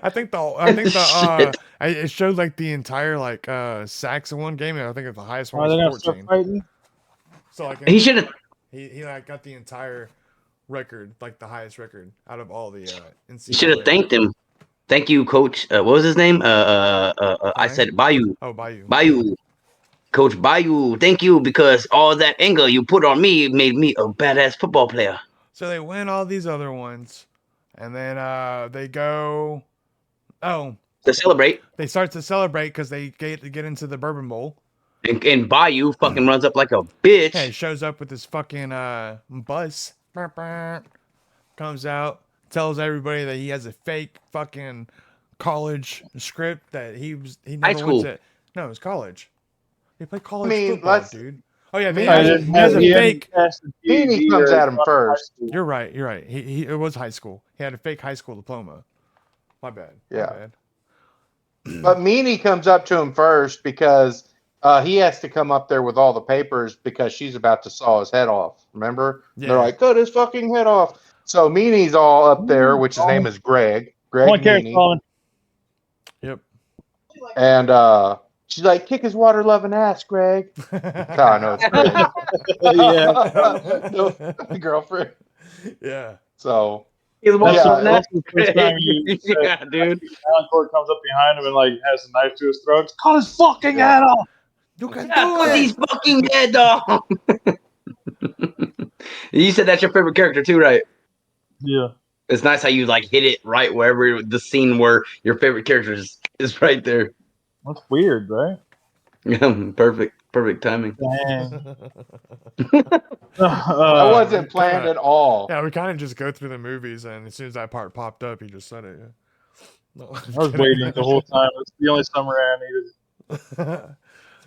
I think Shit. it showed like the entire sacks in one game, and I think the highest Are one they gonna was start 14. fighting? So like He should have. he like got the entire record, like the highest record out of all the You should have thanked him. Thank you, Coach. What was his name? I said Bayou. Oh, Bayou. Bayou. Coach Bayou. Thank you, because all that anger you put on me made me a badass football player. So they win all these other ones, and then they go. Oh, To celebrate. they start to celebrate because they get into the Bourbon Bowl. And Bayou fucking runs up like a bitch. Yeah, he shows up with his fucking bus. Comes out, tells everybody that he has a fake fucking college script that he never school. went to. No, it was college. He played college mean, football, let's- dude. Oh yeah, I he mean, has a he fake. Meany comes at him first. You're right. You're right. It was high school. He had a fake high school diploma. My bad. My Yeah. bad. But Meany comes up to him first because he has to come up there with all the papers because she's about to saw his head off. Remember? Yeah. They're like, cut his fucking head off. So Meany's all up there, which his name is Greg. Greg One carrot, Meany. Solomon. Yep. And she's like, kick his water loving ass, Greg. That's how I know it's Greg. Yeah. No, girlfriend. Yeah. So He's Yeah, watching that's that. the first time you said- Yeah, dude. Encore comes up behind him and like has a knife to his throat. Cut his fucking head off. You can Yeah, do cut it. these fucking head off. You said that's your favorite character too, right? Yeah. It's nice how you like hit it right wherever the scene where your favorite character is right there. That's weird, right? Perfect timing. Dang. that wasn't planned kinda- at all. Yeah, we kind of just go through the movies, and as soon as that part popped up, he just said it. Yeah. No, I was waiting the whole time. It's the only summary I needed.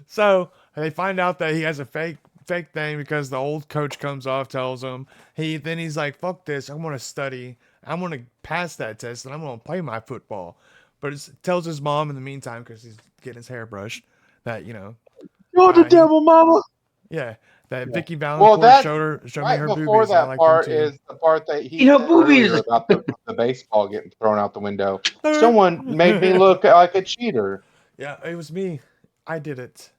So they find out that he has a fake thing because the old coach comes off, tells him. He's like, "Fuck this! I'm gonna study. I'm gonna pass that test, and I'm gonna play my football." But it tells his mom in the meantime because he's getting his hair brushed that You're the devil, mama. yeah, that Yeah. Vicky Valancourt that- showed me Right her before boobies. and I that like part them too. is the part that he You know, said boobies. earlier about the baseball getting thrown out the window. Someone made me look like a cheater. Yeah, it was me. I did it.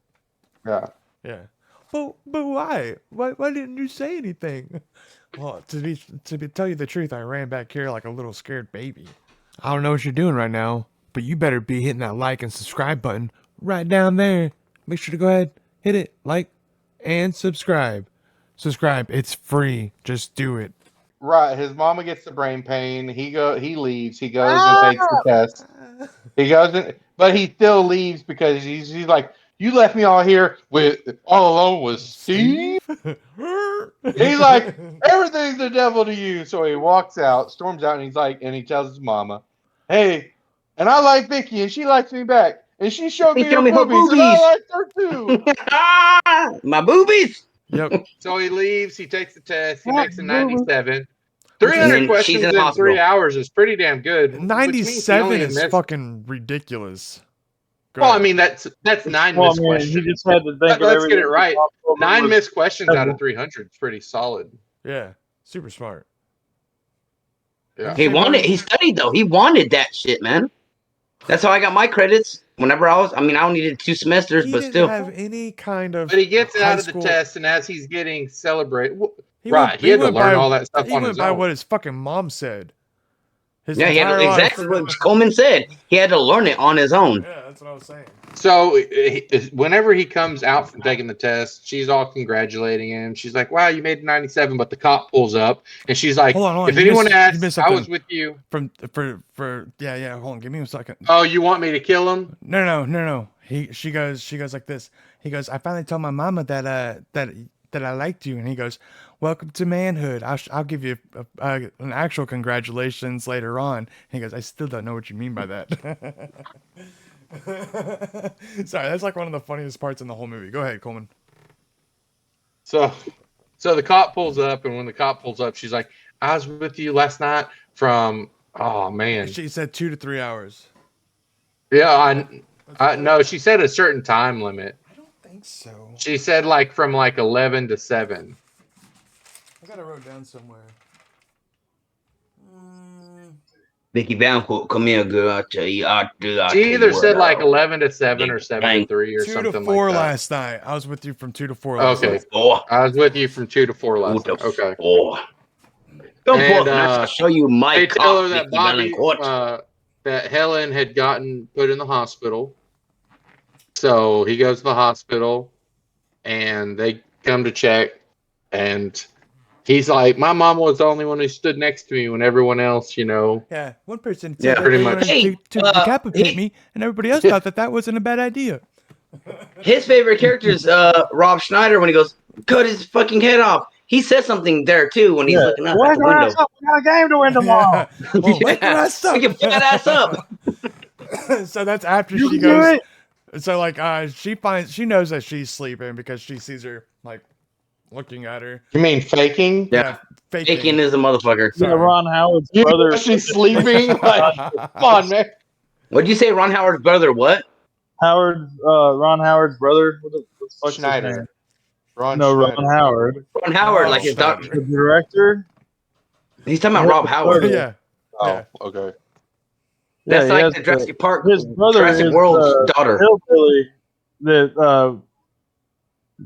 Yeah. Yeah. But why? Why didn't you say anything? Well, to tell you the truth, I ran back here like a little scared baby. I don't know what you're doing right now, but you better be hitting that like and subscribe button right down there. Make sure to go ahead, hit it, like, and subscribe. Subscribe. It's free. Just do it. Right. His mama gets the brain pain. He leaves. He goes and takes the test. He goes in, but he still leaves because he's like, you left me all here with all alone with Steve. He's like, everything's the devil to you. So he walks out, storms out, and he's like, and he tells his mama, hey, and I like Vicky, and she likes me back, and she showed me her boobies, and I liked her too. My boobies. Yep. So he leaves. He takes the test. He Yeah, makes a 97. 300 And then questions she's in in the hospital. 3 hours is pretty damn good. which means he 97 only is missed- fucking ridiculous. Go Well, I ahead. mean that's 9 Well, missed man, he questions. just had to think Let's of get everything it right. possible. 9 missed questions out seven. of 300 is pretty solid. Yeah, super smart. Yeah. He wanted. He studied though. He wanted that shit, man. That's how I got my credits. Whenever I only needed 2 semesters, He but didn't still. have any kind of. But he gets high out of the school- test, and as he's getting celebrated, He right, went- he had to went learn by- all that stuff He on went his by own. what his fucking mom said. His Yeah, he had entire life. exactly what Coleman said. He had to learn it on his own. Yeah, that's what I was saying. So whenever he comes out from taking the test, she's all congratulating him. She's like, "Wow, you made 97," but the cop pulls up, and she's like, Hold on. "If you anyone missed- you asks, missed I was something. with you." For yeah. Hold on, give me a second. Oh, you want me to kill him? No. She goes like this. He goes, I finally told my mama that I liked you, and he goes, welcome to manhood. I'll give you an actual congratulations later on. He goes, I still don't know what you mean by that. Sorry, that's like one of the funniest parts in the whole movie. Go ahead, Coleman. So the cop pulls up, and when the cop pulls up, she's like, "I was with you last night from." Oh man. She said 2 to 3 hours. Yeah, I no. She said a certain time limit. I don't think so. She said like from like 11 to 7. I got it wrote down somewhere. Vicky Vancourt, come here, girl. I'll tell you. She either said like 11 to 7 or 7 to 3 or 2 something to 4 like that. last night. I was with you from 2 to 4 last Okay. night. I was with you from 2 to 4 last night. Okay. Don't And, put I'll show you my They tell her cock, that Vicky Bobby, Valancourt. that Helen had gotten put in the hospital. So he goes to the hospital, and they come to check, and he's like, "My mom was the only one who stood next to me when everyone else, you know." Yeah, one person said Yeah, that pretty they much. wanted Hey, to decapitate me, and everybody else thought that wasn't a bad idea. His favorite character is Rob Schneider when he goes, cut his fucking head off. He says something there too when he's looking up at Wake the your window. ass up. We got a game to win tomorrow. Well, wake your ass up. Wake your fat ass up. So that's after You she can do goes. it. So like, she knows that she's sleeping because she sees her like looking at her. You mean faking? Yeah. faking. Bacon is a motherfucker. Yeah, Ron Howard's You know brother. she's sleeping? Like, come on, man. What'd you say, Ron Howard's brother? What? Ron Howard's brother. What the fuck's his name? Schneider. Ron No, Schneider. Ron Howard, Ron Howard, Oh, like his Schneider. doctor. the director. He's talking about Rob Howard. Yeah. Oh, Yeah. okay. That's he like has the Jurassic Park, his brother Jurassic is World's daughter. hillbilly that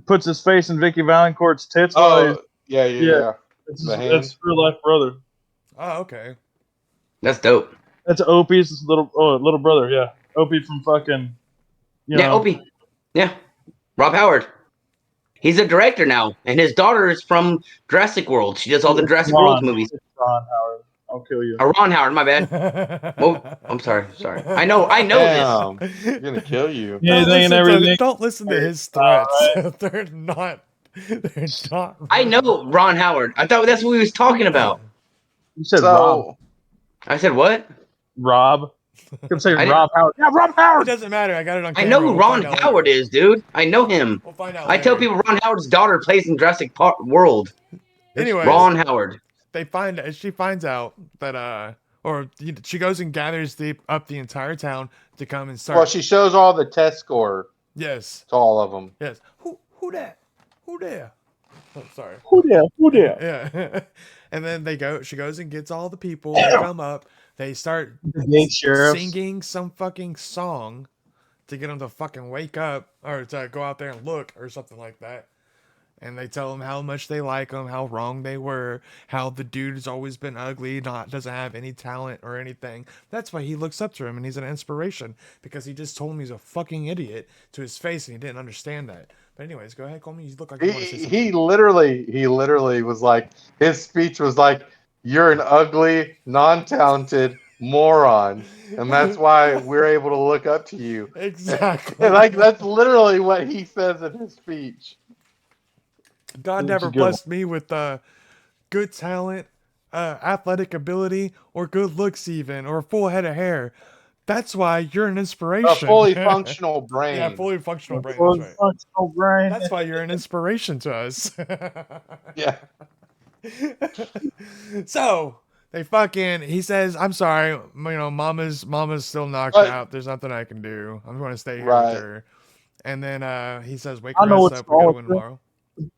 puts his face in Vicky Valancourt's tits. while Oh, yeah. it's the hand. his real life brother. Oh, okay. That's dope. That's Opie's little brother. Yeah, Opie from fucking. Yeah, Opie. Yeah. Rob Howard. He's a director now, and his daughter is from Jurassic World. She does all the Jurassic World movies. Ron Howard. I'll kill you. Ron Howard, my bad. Oh, I'm sorry. I know this. Damn. You're gonna kill you. Yeah, anything and everything. Don't listen to his threats. They're not. They're not. I know Ron Howard. I thought that's what we was talking about. You said Rob. So, I said what? Rob. I'm saying I- Rob Howard. Yeah, Rob It Howard. doesn't matter. I got it on I camera. know who We'll Ron find out Howard later. is, dude. I know him. We'll find out I tell later. people Ron Howard's daughter plays in Jurassic Park World. Anyways, Ron Howard. she finds out that she goes and gathers up the entire town to come and start. well, she shows all the test score Yes. to all of them. Yes. Who that? Who there? Oh, sorry. Who there? Yeah. And then she goes and gets all the people. They come up. They start The gay sheriff. singing some fucking song to get them to fucking wake up or to go out there and look or something like that. And they tell him how much they like him, how wrong they were, how the dude has always been ugly, doesn't have any talent or anything. That's why he looks up to him and he's an inspiration because he just told him he's a fucking idiot to his face and he didn't understand that. But anyways, go ahead, Coleman. You look like you want to say something. He literally was like, his speech was like, "You're an ugly, non-talented, moron. And that's why we're able to look up to you. Exactly. And like that's literally what he says in his speech. God That's never a good one. blessed me with good talent, athletic ability, or good looks, even, or a full head of hair. That's why you're an inspiration. A fully functional brain. Yeah, fully functional brain. Fully That's right. functional brain. That's why you're an inspiration to us. Yeah. So he says, I'm sorry, mama's still knocked But- out. There's nothing I can do. I'm going to stay here Right. with her. And then he says, wake I her know ass what's up. We gotta wrong win with her. tomorrow.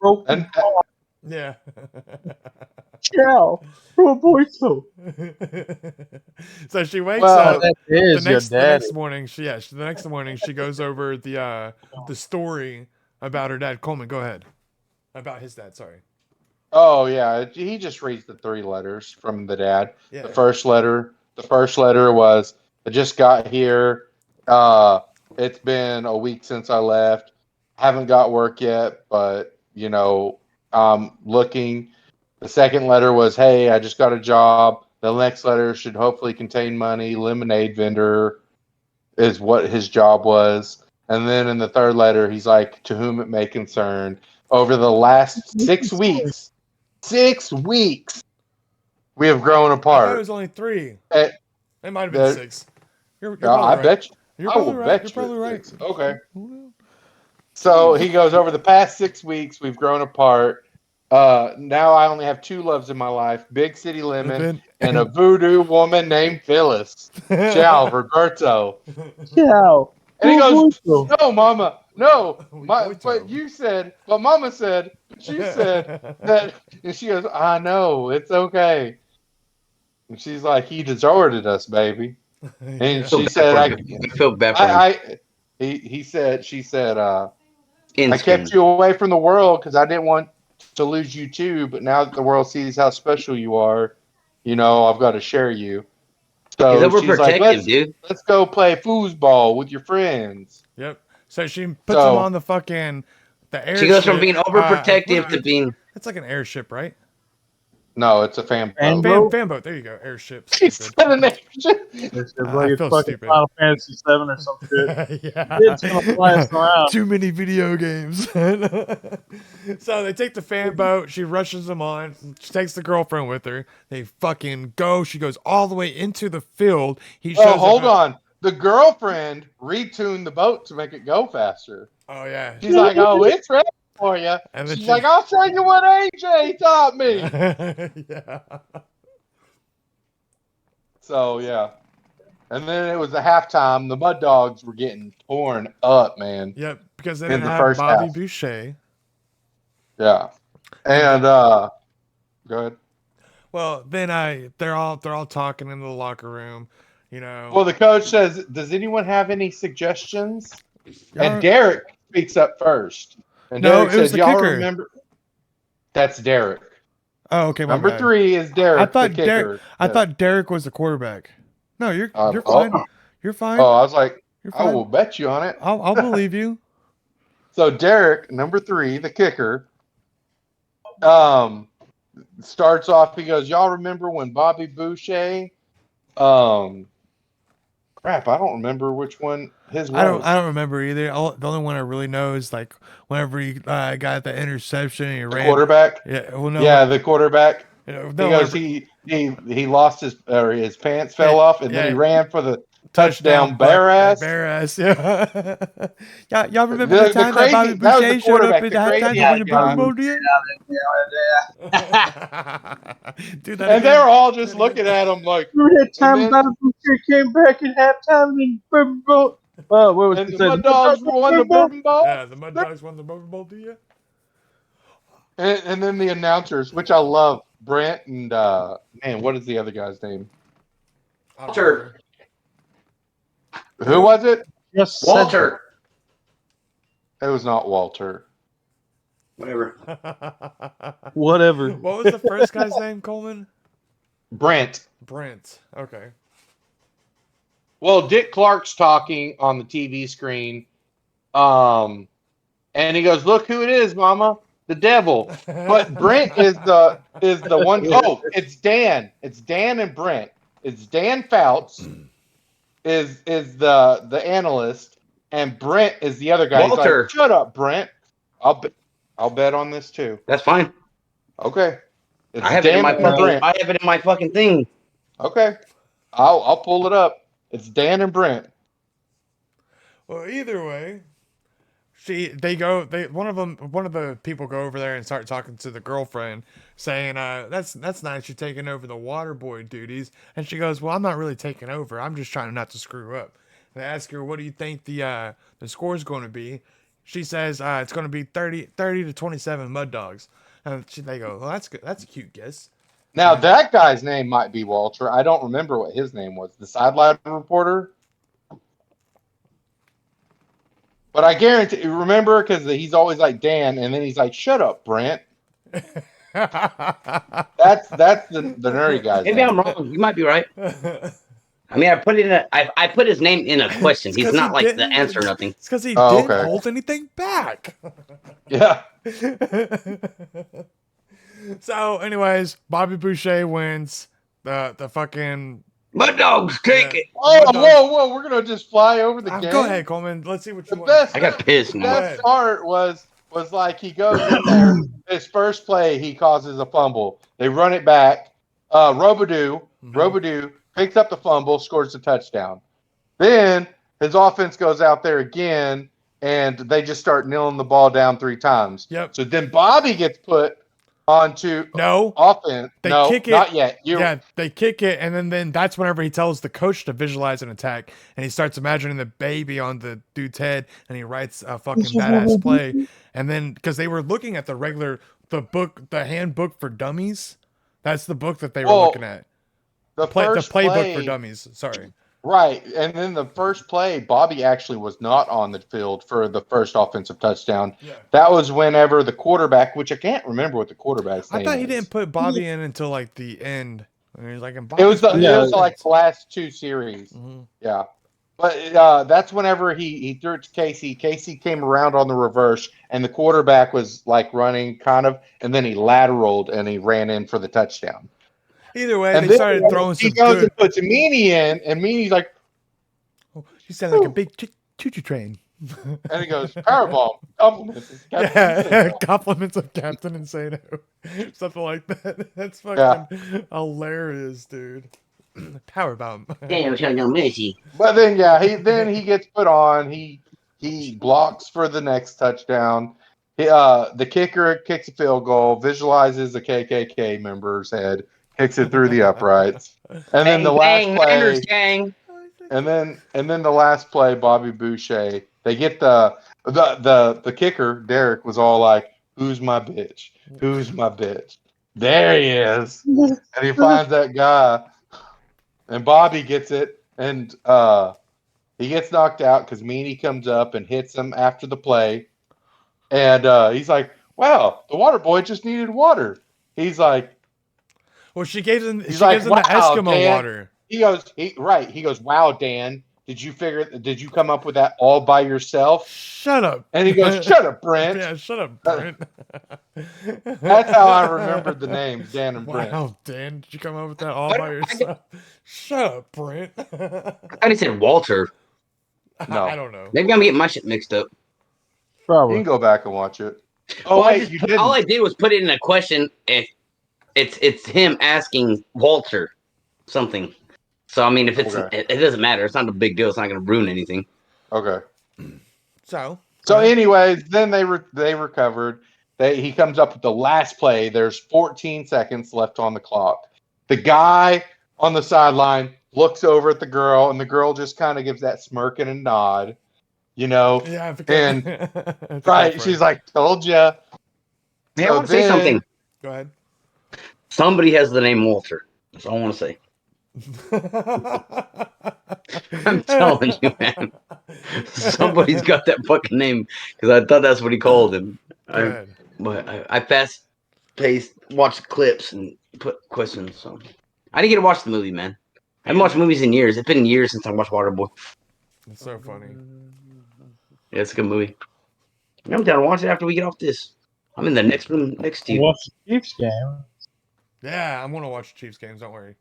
Broken And- heart. Yeah. Ciao. Pro boy so. So she wakes Well, up. That is The your next daddy. morning, the next morning she goes over the story about her dad. Coleman, go ahead. About his dad, sorry. Oh yeah, he just reads the 3 letters from the dad. Yeah. The first letter was, I just got here. It's been a week since I left. Haven't got work yet, but looking. The second letter was, hey, I just got a job. The next letter should hopefully contain money. Lemonade vendor is what his job was. And then in the third letter, he's like, to whom it may concern. Over the last 6 weeks, we have grown I thought it apart. was only 3. Eh, It might have been there- 6. You're I probably right. bet you. You're I probably will right. bet You're you probably right. it's 6. Okay. So he goes, over the past 6 weeks, we've grown apart. Now I only have 2 loves in my life: Big City Lemon and a voodoo woman named Phyllis. Ciao, Roberto. Ciao. And he Pro goes, boy so. no, Mama, no. Roberto. But Mama said, she said that, and she goes, I know, it's okay. And she's like, he deserted us, baby. And Yeah. she said, I feel bad for him. she said, I Instant. kept you away from the world because I didn't want to lose you too. But now that the world sees how special you are, I've got to share you. So He's she's like, overprotective, dude. let's go play foosball with your friends. Yep. So she puts So- him on the airship. She goes from being overprotective what- to being. It's like an airship, right? No, it's a fan Fan boat. boat? Fan boat. There you go. Airship. He Stupid. said an airship. It's I like it's feel fucking stupid. Final Fantasy 7 or some shit. Yeah. It's gonna fly us around. Too many video games. So they take the fan boat. She rushes them on. She takes the girlfriend with her. They fucking go. She goes all the way into the field. He shows Oh, hold her- on. The girlfriend retuned the boat to make it go faster. Oh yeah. She's like, oh, it's ready for you. And then She's she- like, I'll show you what AJ taught me. Yeah. So, yeah. And then it was the halftime. The Mud Dogs were getting torn up, man. Yep. Because they In didn't the have first Bobby half. Boucher. Yeah. And, go ahead. Well, then they're all talking in the locker room. Well, the coach says, does anyone have any suggestions? Y'all- And Derek speaks up first. And No, Derek it was says, the y'all kicker. remember? That's Derek. Oh, okay. my Number bad. 3 is Derek, I thought the kicker. I thought Derek was the quarterback. No, you're Oh. fine. You're fine. Oh, I was like, You're I fine. will bet you on it. I'll believe you. So Derek, number 3, the kicker, starts off. He goes, "Y'all remember when Bobby Boucher?" Crap, I don't remember which one his was. I don't remember either. The only one I really know is like whenever he got the interception and he The ran. quarterback. Yeah. Well, no. Yeah, the quarterback. No, He goes, he lost his pants fell off, and then he yeah. ran for the touchdown. Bare ass. Bare ass. Yeah. Y'all remember The the time crazy- that Bobby that was the Boucher showed up quarterback, at the the halftime crazy to win the guy. Super Bowl deal? Do that And they're again. all just looking at him like, Remember that time then- Bobby Boucher came back at halftime and what was and it? the Mud Dogs won the Bourbon Bowl. Yeah, the Mud Dogs won the Super Bowl deal. And then the announcers, which I love, Brent and man, what is the other guy's name? Walter. Who was it? Yes, Walter. It was not Walter. Whatever. Whatever. What was the first guy's name, Coleman? Brent. Brent. Okay. Well, Dick Clark's talking on the TV screen, and he goes, "Look who it is, Mama, the devil." But Brent is the one. Oh, it's Dan. It's Dan and Brent. It's Dan Fouts is the analyst, and Brent is the other guy. He's Walter. like, shut up, Brent. I'll bet on this too. That's fine. Okay. It's I have it in Dan my and fucking. Brent. I have it in my fucking thing. Okay. I'll pull it up. It's Dan and Brent. Well, either way, one of the people go over there and start talking to the girlfriend, saying, that's nice, you're taking over the water boy duties. And she goes, well, I'm not really taking over. I'm just trying not to screw up. And they ask her, what do you think the score's going to be? She says, it's going to be 30 to 27 Mud Dogs. And they go, well, that's good. That's a cute guess. Now, that guy's name might be Walter. I don't remember what his name was. The sideline reporter? But I guarantee, remember, because he's always like Dan, and then he's like, shut up, Brent. That's the nerdy guy's Maybe name. I'm wrong. You might be right. I mean, I put his name in a question. He's not like the answer or nothing. It's because he Oh, didn't okay. hold anything back. Yeah. So, anyways, Bobby Boucher wins the fucking. Mud Dogs, take it. Oh, Mud Dogs. whoa! We're gonna just fly over the game. Go ahead, Coleman. Let's see what you The want. best. I got pissed The now. best part was like he goes in there. His first play, he causes a fumble. They run it back. Robidoux picks up the fumble, scores a touchdown. Then his offense goes out there again, and they just start kneeling the ball down 3 times. Yep. So then Bobby gets put onto No. offense. They no, kick it. not yet. Yeah, they kick it, and then that's whenever he tells the coach to visualize an attack, and he starts imagining the baby on the dude's head, and he writes a fucking badass play. And then, because they were looking at the handbook for dummies, that's the book that they were looking at. The Playbook play, for dummies. Sorry. Right. And then the first play, Bobby actually was not on the field for the first offensive touchdown. Yeah. That was whenever the quarterback, which I can't remember what the quarterback's name I thought he is. didn't put Bobby in until like the end. And he's like, It was like the last 2 series. Mm-hmm. Yeah. But that's whenever he threw it to Casey. Casey came around on the reverse, and the quarterback was like running kind of, and then he lateraled and he ran in for the touchdown. Either way, And they then started throwing some he goes good. and puts Meany in, and Meany's like, You sound like a big choo-choo train. and he goes, Powerbomb, compliments. It's Captain Yeah, Insano." compliments of Captain Insano. Something like that. That's fucking hilarious, dude. Powerbomb. Damn, so no mercy. But then he gets put on. He blocks for the next touchdown. The kicker kicks a field goal, visualizes a KKK member's head, kicks it through the uprights, and then the last play. Landers gang. And then the last play, Bobby Boucher. They get the kicker, Derek, was all like, "Who's my bitch? Who's my bitch?" There he is, and he finds that guy, and Bobby gets it, and he gets knocked out because Meany comes up and hits him after the play, and he's like, "Wow, the water boy just needed water." He's like, Well, she gives him the "Wow, Eskimo Dan." water. He goes, "Wow, Dan, did you come up with that all by yourself?" Shut up. And he goes, "Shut up, Brent." Yeah, shut up, Brent. That's how I remembered the names, Dan and Brent. Wow, Dan, did you come up with that all by yourself? Shut up, Brent. I just said Walter. No. I don't know. Maybe I'm getting my shit mixed up. You Probably. can go back and watch it. Oh, Well, wait, you didn't. all I did was put it in a question. If it's him asking Walter something. So I mean, if it's Okay. it doesn't matter. It's not a big deal. It's not going to ruin anything. Okay. So, Anyways, then they recovered. He comes up with the last play. There's 14 seconds left on the clock. The guy on the sideline looks over at the girl, and the girl just kind of gives that smirk and a nod. You know, yeah, And- It's right? different. She's like, "Told ya." Hey, I So want to say then- something. Go ahead. Somebody has the name Walter. That's all I want to say. I'm telling you, man. Somebody's got that fucking name because I thought that's what he called him. Go ahead. But I fast paced, watched clips, and put questions. So I didn't get to watch the movie, man. I haven't watched movies in years. It's been years since I watched Waterboy. It's so funny. Yeah, it's a good movie. I'm down to watch it after we get off this. I'm in the next room next to you. Watch the Chiefs game. Yeah, I'm gonna watch the Chiefs games. Don't worry.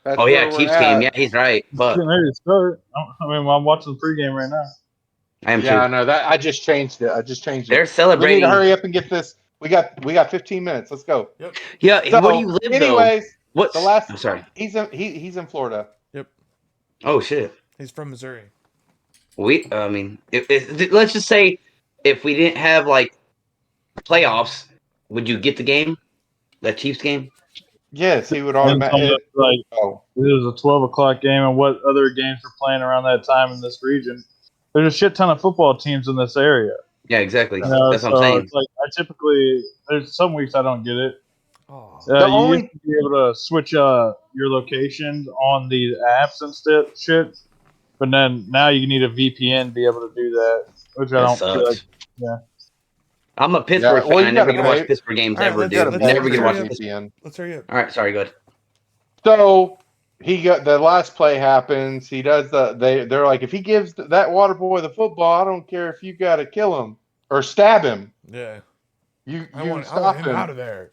That's Oh yeah, where we're Chiefs at. game. Yeah, he's right. But Getting ready to start. I mean, I'm watching the pregame right now. I am Yeah, I too. know that. I just changed it. They're We need celebrating. to hurry up and get this. We got 15 minutes. Let's go. Yeah, So, where do you live anyways, though? What's the last? I'm sorry. He's in Florida. Oh shit. He's from Missouri. I mean, let's just say if we didn't have like playoffs, would you get the game? That Chiefs game? Yes, he would And automatically. like, Oh, it was a 12 o'clock game, and what other games were playing around that time in this region? There's a shit ton of football teams in this area. Yeah, exactly. You know, That's what so I'm saying. it's like I typically there's some weeks I don't get it. Oh, The You only- used to be able to switch your locations on the apps and shit, but then now you need a VPN to be able to do that, which I That don't feel like. sucks. Yeah. I'm a Pittsburgh well, fan. you I never gotta get to watch pay- Pittsburgh games All right, ever, let's- dude. let's- Never get to watch let's- Pittsburgh. VPN. let's hurry up. All right, sorry, good. So he got the last play happens. He does they're like, if he gives that water boy the football, I don't care if you got to kill him or stab him. Yeah. You I you want stop him him. out of there.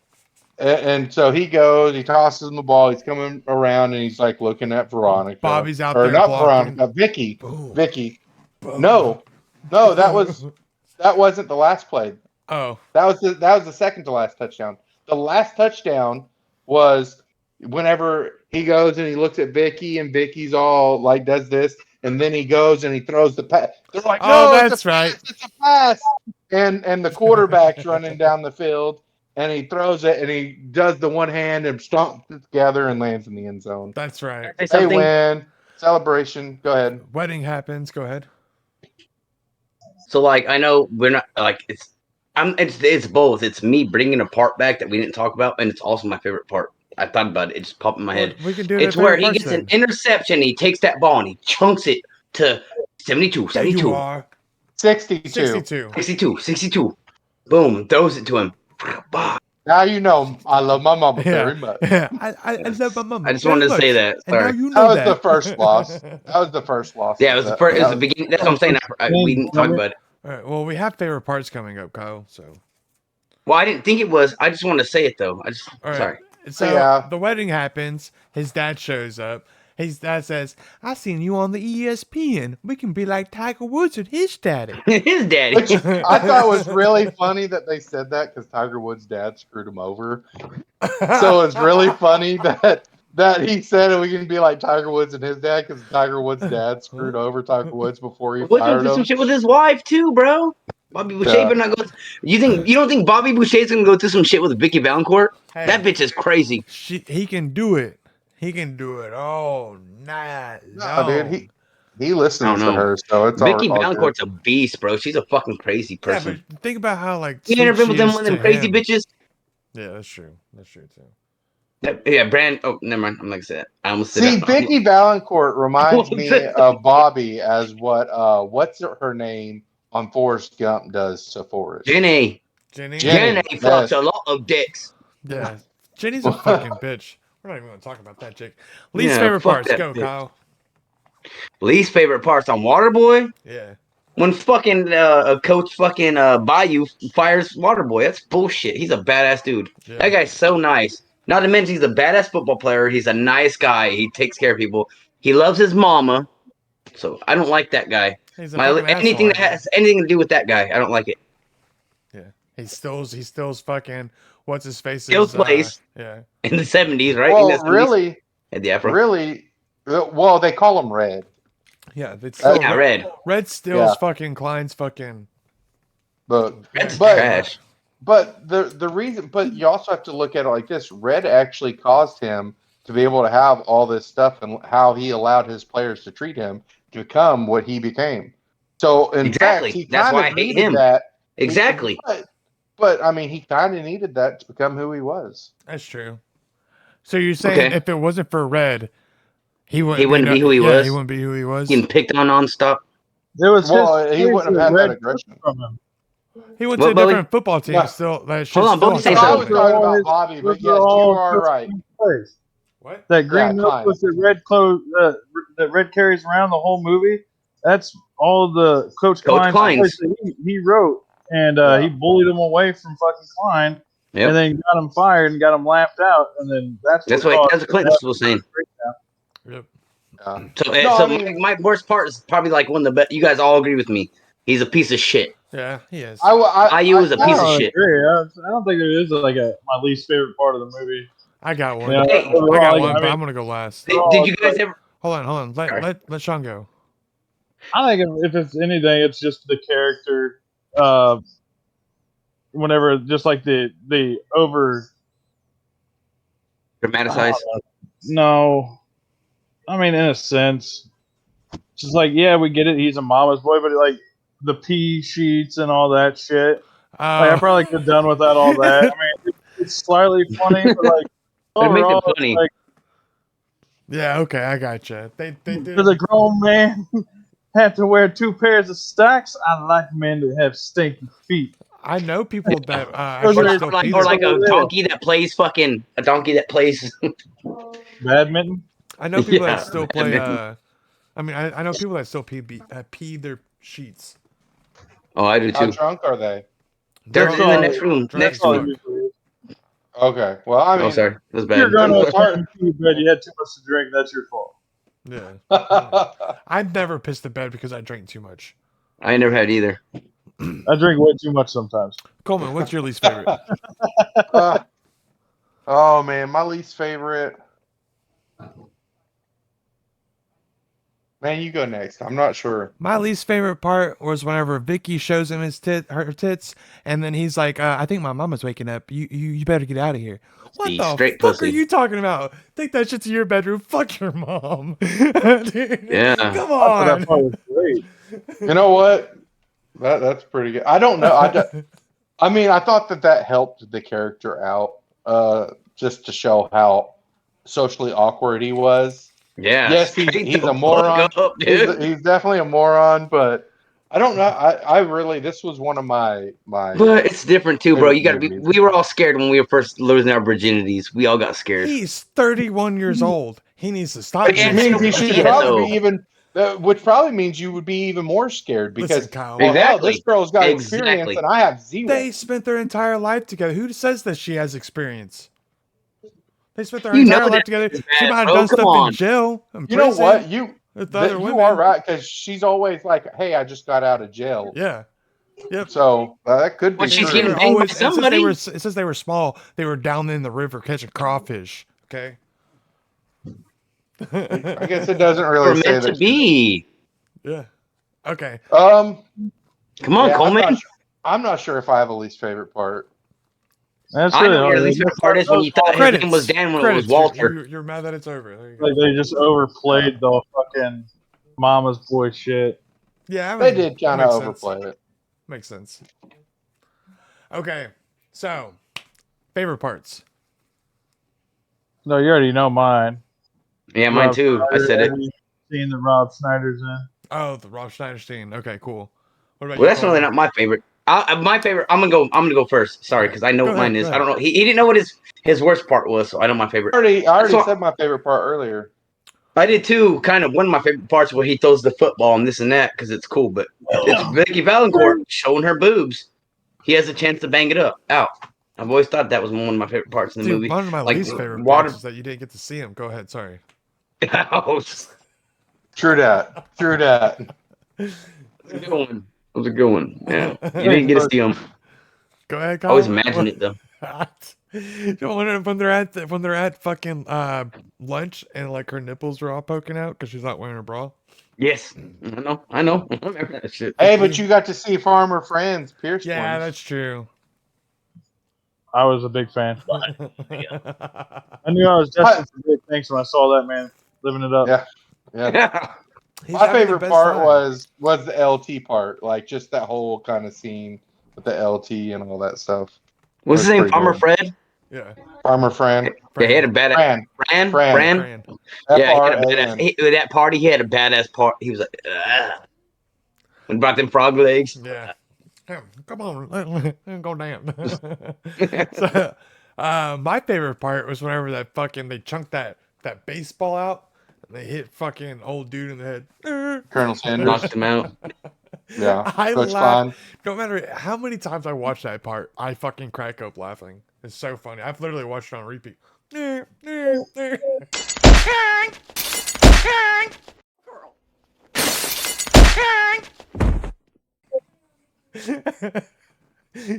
And so he goes, he tosses him the ball. He's coming around and he's like looking at Veronica. Bobby's out or there not blocking. Veronica, Vicky. Boom. Vicky. Boom. No, that wasn't the last play. Oh. That was the second to last touchdown. The last touchdown was whenever he goes and he looks at Vicky and Vicky's all like does this, and then he goes and he throws the pass. They're like, Oh, no, that's right. it's a pass. And the quarterback's running down the field and he throws it and he does the one hand and stomps it together and lands in the end zone. That's right. Say They something. win. Celebration. Go ahead. Wedding happens. Go ahead. So like, I know we're not like it's both. It's me bringing a part back that we didn't talk about, and it's also my favorite part. I thought about it. It just popped in my head. Well, we can do It's the where favorite he parts gets then. an interception. He takes that ball and he chunks it to 72, There you 72, are. 62. 62. 62, 62. Boom, throws it to him. Bah. Now you know I love my mama Yeah. very much. I love my mom. I just wanted to say that. And now Sorry. you That know was that. the first loss. That was the first loss. Yeah, it was the first. It was the beginning. That's what I'm saying. We didn't talk about it. All right. Well, we have favorite parts coming up, Kyle. So. Well, I didn't think it was. I just wanted to say it though. All right. Sorry. So Yeah. the wedding happens. His dad shows up. His dad says, "I seen you on the ESPN. We can be like Tiger Woods and his daddy." His daddy. Which I thought was really funny that they said that because Tiger Woods' dad screwed him over. So it's really funny that he said we can be like Tiger Woods and his dad because Tiger Woods' dad screwed over Tiger Woods before he Woods fired do some him. shit with his wife too, you Bobby Boucher, Yeah. but not go. You don't think Bobby Boucher's gonna go through some shit with Vicky Valancourt? Hey, That bitch is crazy. he can do it. He can do it. Oh, nah, No, dude, Oh. he listens I don't to know. her, so it's Vicky all good. Valancourt's a beast, bro. She's a fucking crazy Yeah, person. but think about how like. You ain't never sweet been with she them is one of them to crazy him. bitches. Yeah, that's true. That's true too. Yeah, Brand. Oh, never mind. I'm not gonna say that. I almost said See, that. Vicky Valancourt reminds What's me it? of Bobby as what's her name on Forrest Gump does to Forrest. Jenny. Jenny. Jenny. Jenny fucks yes. a lot of dicks. Yeah, Jenny's a fucking bitch. We're not even gonna talk about that chick. Least Yeah, favorite fuck parts. that Go, bitch. Kyle. Least favorite parts on Waterboy Yeah. when fucking Coach fucking Bayou fires Waterboy. That's bullshit. He's a badass dude. Yeah. That guy's so nice. Not to mention he's a badass football player. He's a nice guy. He takes care of people. He loves his mama. So I don't like that guy. He's a fucking Anything that asshole. has anything to do with that guy, I don't like it. Yeah. He steals fucking what's his face? Steals place. Yeah. In the 70s, right? In Well, the 70s, really, had the afro. really, well, they call him Red, Yeah. They steal, Yeah, Red. Red steals Yeah. fucking Klein's fucking. but Red's But- trash. but the reason, but you also have to look at it like this: Red actually caused him to be able to have all this stuff and how he allowed his players to treat him to become what he became. So in Exactly. fact, he That's kind why I of hate needed him. that. Exactly. But I mean, he kind of needed that to become who he was. That's true. So you're saying Okay. if it wasn't for Red, he wouldn't be who he yeah, was? He wouldn't be who he was. Getting picked on nonstop. There was Well, he his wouldn't have had red that aggression. from him. He went What, to a Bully? different football team. Yeah. Still, that Hold on, still Bully, say I something. was talking about Bobby, but yes, you are right. Place. What? That green Yeah, notebook that Red clothes that Red carries around the whole movie. That's all the Coach Klein's Klein's. that he wrote, and he bullied him away from fucking Klein, Yep. and then got him fired and got him laughed out, and then that's That's what what caused Clinton was saying. Yeah. So, No, so I mean- my worst part is probably like one of the best. You guys all agree with me. He's a piece of shit. Yeah, he is. IU is a I piece of don't shit. agree. I don't think it is like my least favorite part of the movie. I got one. Yeah, Hey, I overall, got like, one, I but mean, I'm gonna go last. Did you guys ever? Hold on. Sorry. Let Sean go. I think if it's anything, it's just the character. Whenever just like the over. Dramatize. No, I mean in a sense, it's just like yeah, we get it. He's a mama's boy, but like the pee sheets and all that shit. Like I probably could have done without all that. I mean, it's slightly funny, but like It makes it overall, it's funny. like Yeah, okay, I gotcha. They did. does a grown man have to wear 2 pairs of stocks? I like men to have stinky feet. I know people that Those actually are- still Or like, pee or their- like a donkey that plays Badminton. I know people Yeah, that still play. man. I mean, I know people that still pee their sheets. Oh, I do How too. drunk are they? They're in the all- next room. drunk Next as All fuck. room. it usually is. Okay. Well, I mean, Oh, sorry, that was If you're bad. going That's to hard. a pee bed, you had too much to drink. That's your fault. Yeah, I've never pissed the bed because I drank too much. I never had either. I drink way too much sometimes. Coleman, what's your least favorite? oh man, my least favorite. Man, you go next. I'm not sure. My least favorite part was whenever Vicky shows him her tits, and then he's like, "I think my mama's waking up. You better get out of here." What Be the straight fuck pussy. are you talking about? Take that shit to your bedroom. Fuck your mom. Dude, Yeah. come Oh, that on. part was great. You know what? That's pretty good. I don't know. I mean, I thought that helped the character out, just to show how socially awkward he was. Yeah. Yes, straight he's the a moron. fuck up, dude. He's definitely a moron, but I don't know. I really, this was one of my But it's different too, bro. You gotta be. Movies. We were all scared when we were first losing our virginities. We all got scared. He's 31 years old. He needs to stop. which Yeah, this. means he should yeah, probably so- be even. Which probably means you would be even more scared because Listen, Kyle. well, hell, Exactly. this girl's got experience Exactly. and I have zero. They spent their entire life together. Who says that she has experience? They spent their You know entire life that together. is She bad, might have bro. done Come stuff on. in jail. In You know prison what? You with other you women. are right because she's always like, "Hey, I just got out of jail." Yeah. Yep. So that could be But she's true. getting They were banged by always, it says somebody. it says they were small. They were down in the river catching crawfish. Okay. I guess it doesn't We're really say meant to that. be. Yeah. Okay. Come on, yeah, Coleman. I'm not sure if I have a least favorite part. That's I really know your hard. least favorite part is when you thought his name was Dan when it was Credits. Walter. You're mad that it's over. There you go. Like they just overplayed the fucking mama's boy shit. Yeah, I They mean, did kind of makes sense. overplay it. Makes sense. Okay. So, favorite parts. No, you already know mine. Yeah, mine Rob too. I Schneider, said it. every scene that Rob Schneider's in. Oh, the Rob Schneider scene. Okay, cool. What about Well, you, that's really Coleman? not my favorite. My favorite. I'm gonna go first. Sorry, because I know Go what ahead, mine is. go I don't know. He didn't know what his worst part was, so I know my favorite. I already That's what- said my favorite part earlier. I did too. Kind of one of my favorite parts where he throws the football and this and that because it's cool. But it's Vicky Valancourt showing her boobs. He has a chance to bang it out. I've always thought that was one of my favorite parts in the Dude, movie. one of my Like, least favorite water- parts is that you didn't get to see him. Go ahead. Sorry. True that. True that. That was a good one. Yeah, you didn't get to see him. Go ahead, I Kyle. always imagine it though. You know, when they're at fucking lunch and like her nipples are all poking out because she's not wearing her bra. Yes, I know. I remember that shit. Hey, but you got to see Farmer Friends Pierce. Yeah, ones. that's true. I was a big fan. I knew I was destined for big things when I saw that man living it up. Yeah. Yeah. He's My having the favorite best part time. was the LT part, like just that whole kind of scene with the LT and all that stuff. What's his That's name? pretty Farmer good. Fred. Yeah. Farmer Fran. Yeah, he had a badass. Fran. Fran. Yeah, he had a F-R-A-N. badass. At that party, he had a badass part. He was like, "Ugh." When brought them frog legs. Yeah. Come on, let go down. So, my favorite part was whenever they chunked that baseball out and they hit fucking old dude in the head. Colonel Sanders. Knocked him out. Yeah. I Coach laugh. Fine. No matter how many times I watch that part, I fucking crack up laughing. It's so funny. I've literally watched it on repeat.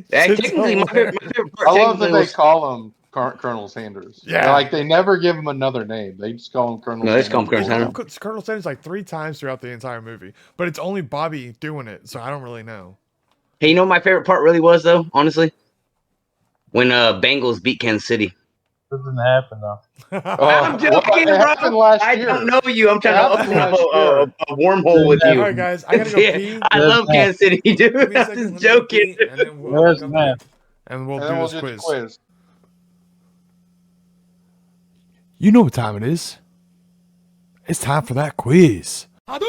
Technically, my favorite part I love that technically they was call him Colonel Sanders. Yeah. Like they never give him another name. They just call him Colonel No, they just call him Sanders. Colonel Sanders. Well, Colonel Sanders like 3 times throughout the entire movie, but it's only Bobby doing it, so I don't really know. Hey, you know what my favorite part really was though, honestly? When Bengals beat Kansas City. That didn't happen though. I'm joking, it bro. happened last I year. don't know you. I'm trying to It open happened up last a wormhole with All you. right, guys, I gotta go Yeah, pee. I love Kansas City, dude. Give me a I'm second, just let me go joking. pee, and then we'll Yes, come man. back, and we'll And do then we'll this do the quiz. quiz. You know what time it is. It's time for that quiz. All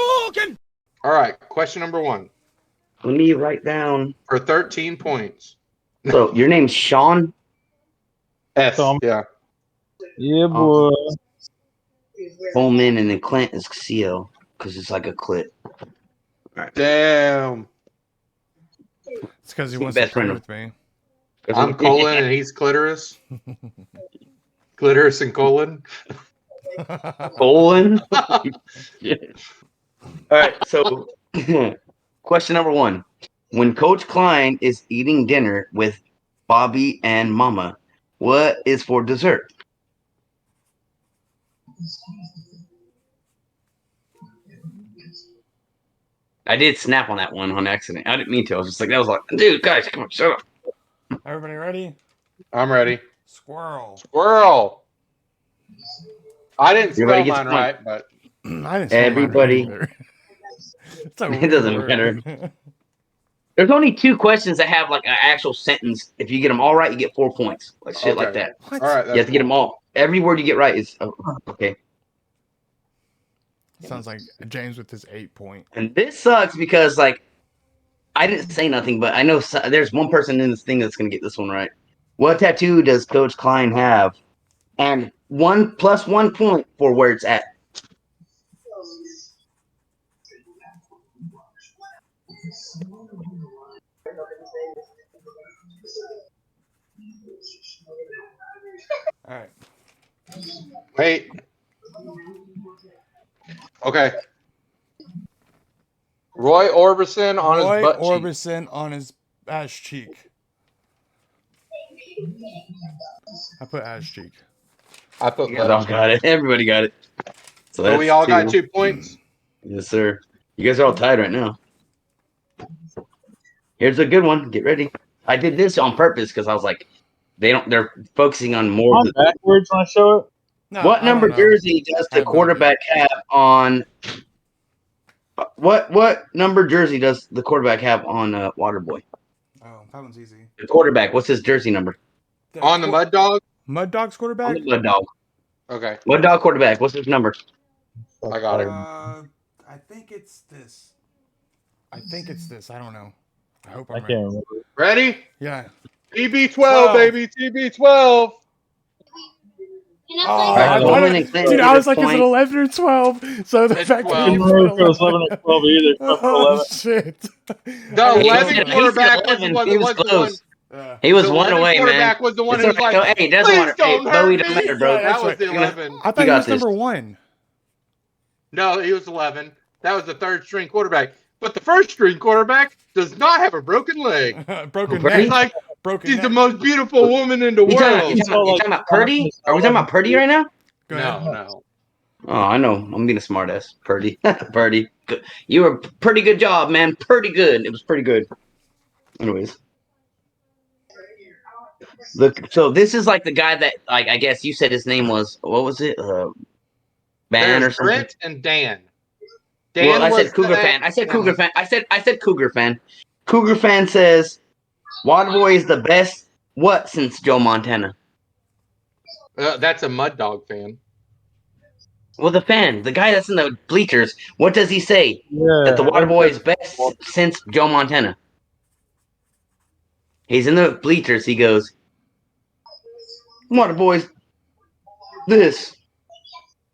right, question number 1 Let me write down. for 13 points. So your name's Sean. S. Tom. Yeah. Yeah, boy. Coleman, and then Clint is CL because it's like a clit. Damn. It's because he He's wants to best play friend. with me. I'm colon and he's clitoris. Clitoris and colon. Colin. All right, so question number 1. When Coach Klein is eating dinner with Bobby and Mama, what is for dessert? I did snap on that one on accident. I didn't mean to. I was just like, that was like, dude, guys, come on, shut up. Everybody ready? I'm ready. Squirrel. Squirrel. I didn't Everybody spell gets mine one. right, but I didn't say mine right Everybody- either. It's a It weird doesn't word. matter. There's only 2 questions that have like an actual sentence. If you get them all right, you get 4 points. Like shit like Okay. that. What? all right. You have to get them all. Every word you get right is okay. Sounds like James with his 8-point. And this sucks because like I didn't say nothing, but I know there's one person in this thing that's gonna get this one right. What tattoo does Coach Klein have? And 1 plus 1 point for where it's at. All right. Wait. Okay. Roy Orbison on Roy his butt cheek. Orbison on his ass cheek. I put ass cheek. I put You butt guys all cheek. got it. Everybody got it. So So we that's all got 2. 2 points. Yes, sir. You guys are all tied right now. Here's a good one. Get ready. I did this on purpose because I was like, they're focusing on more. I'm backwards when I show it. No, What I don't number know. jersey does I the have no quarterback have on? What number jersey does the quarterback have on Waterboy? Oh, that one's easy. The quarterback. What's his jersey number? On the Mud Dog? Mud Dogs On quarterback? the Mud Dog. Okay. Mud Dog quarterback. What's his number? I got it. I think it's this. I don't know. I hope I'm I right. can't remember. Ready? Yeah. TB12, 12. baby. TB12. Oh, I Coleman and Clinton dude, get I a was like, is it point. 11 or 12? So the It's fact 12. that I he can't remember if it put was 11 or 12 either. Except for Oh 11. shit! The He 11 said quarterback was 11. the one. He was the one. close. He was The 1 11 away, man. quarterback was the one who It's was all right. like, Hey, it doesn't please matter. Hey, don't Bowie hurt don't me. matter, bro. Yeah, That that's was right. the You're gonna- 11. I thought he got was this. number 1. No, he was 11. That was the 3rd string quarterback. But the 1st string quarterback does not have a broken leg. Broken Purdy? neck. He's like, Broken she's neck. the most beautiful woman in the You world. talking about Purdy? Are we talking about Purdy right now? Go ahead. No. Oh, I know. I'm being a smartass. Purdy. Purdy. Good. You were pretty good job, man. Pretty good. It was pretty good. Anyways. Look, so this is like the guy that, like, I guess you said his name was, what was it? Van or There's something? Brent and Dan. Dan Well, I was said Cougar the- fan. I said Cougar fan. I said Cougar fan. Cougar fan says Waterboy is the best what since Joe Montana? That's a Mud Dog fan. Well, the fan, the guy that's in the bleachers, what does he say? Yeah. That the Waterboy is best since Joe Montana. He's in the bleachers. He goes, Waterboy's this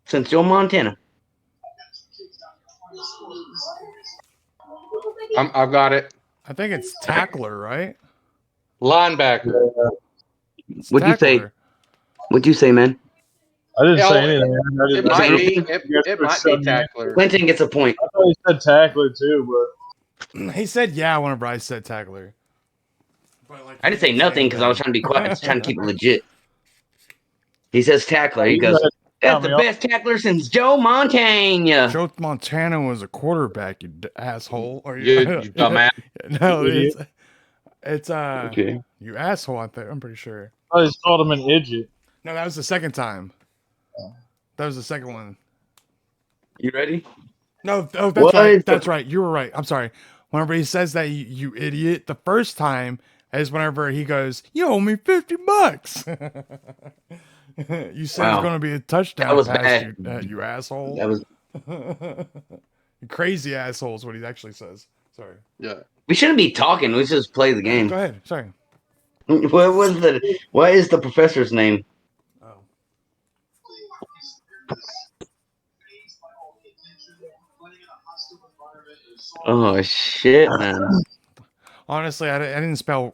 since Joe Montana. I've got it. I think it's tackler, right? Linebacker. It's What'd you say? tackler. What'd you say, man? I didn't Yeah, say anything. I It didn't might say be. anything? It might be tackler. Clinton gets a point. I thought he said tackler too, He said yeah whenever I said tackler. But, like, I didn't say nothing because I was trying to be quiet. I was trying to keep it legit. He says tackler. He goes, that's the best tackler since Joe Montana. Joe Montana was a quarterback, you asshole. Or You dumbass. No, Idiot. it's Okay. you asshole. I'm pretty sure. I just called him an idiot. No, that was the second time. That was the second one. You ready? No, oh, that's What right. is the- That's right. You were right. I'm sorry. Whenever he says that, you idiot, the first time is whenever he goes, "You owe me $50." You said Wow. it's going to be a touchdown That was pass, bad. you asshole. That was. You crazy asshole is what he actually says. Sorry. Yeah. We shouldn't be talking. We should just play the game. Go ahead. Sorry. What is the professor's name? Oh. Oh shit, man. Honestly, I didn't spell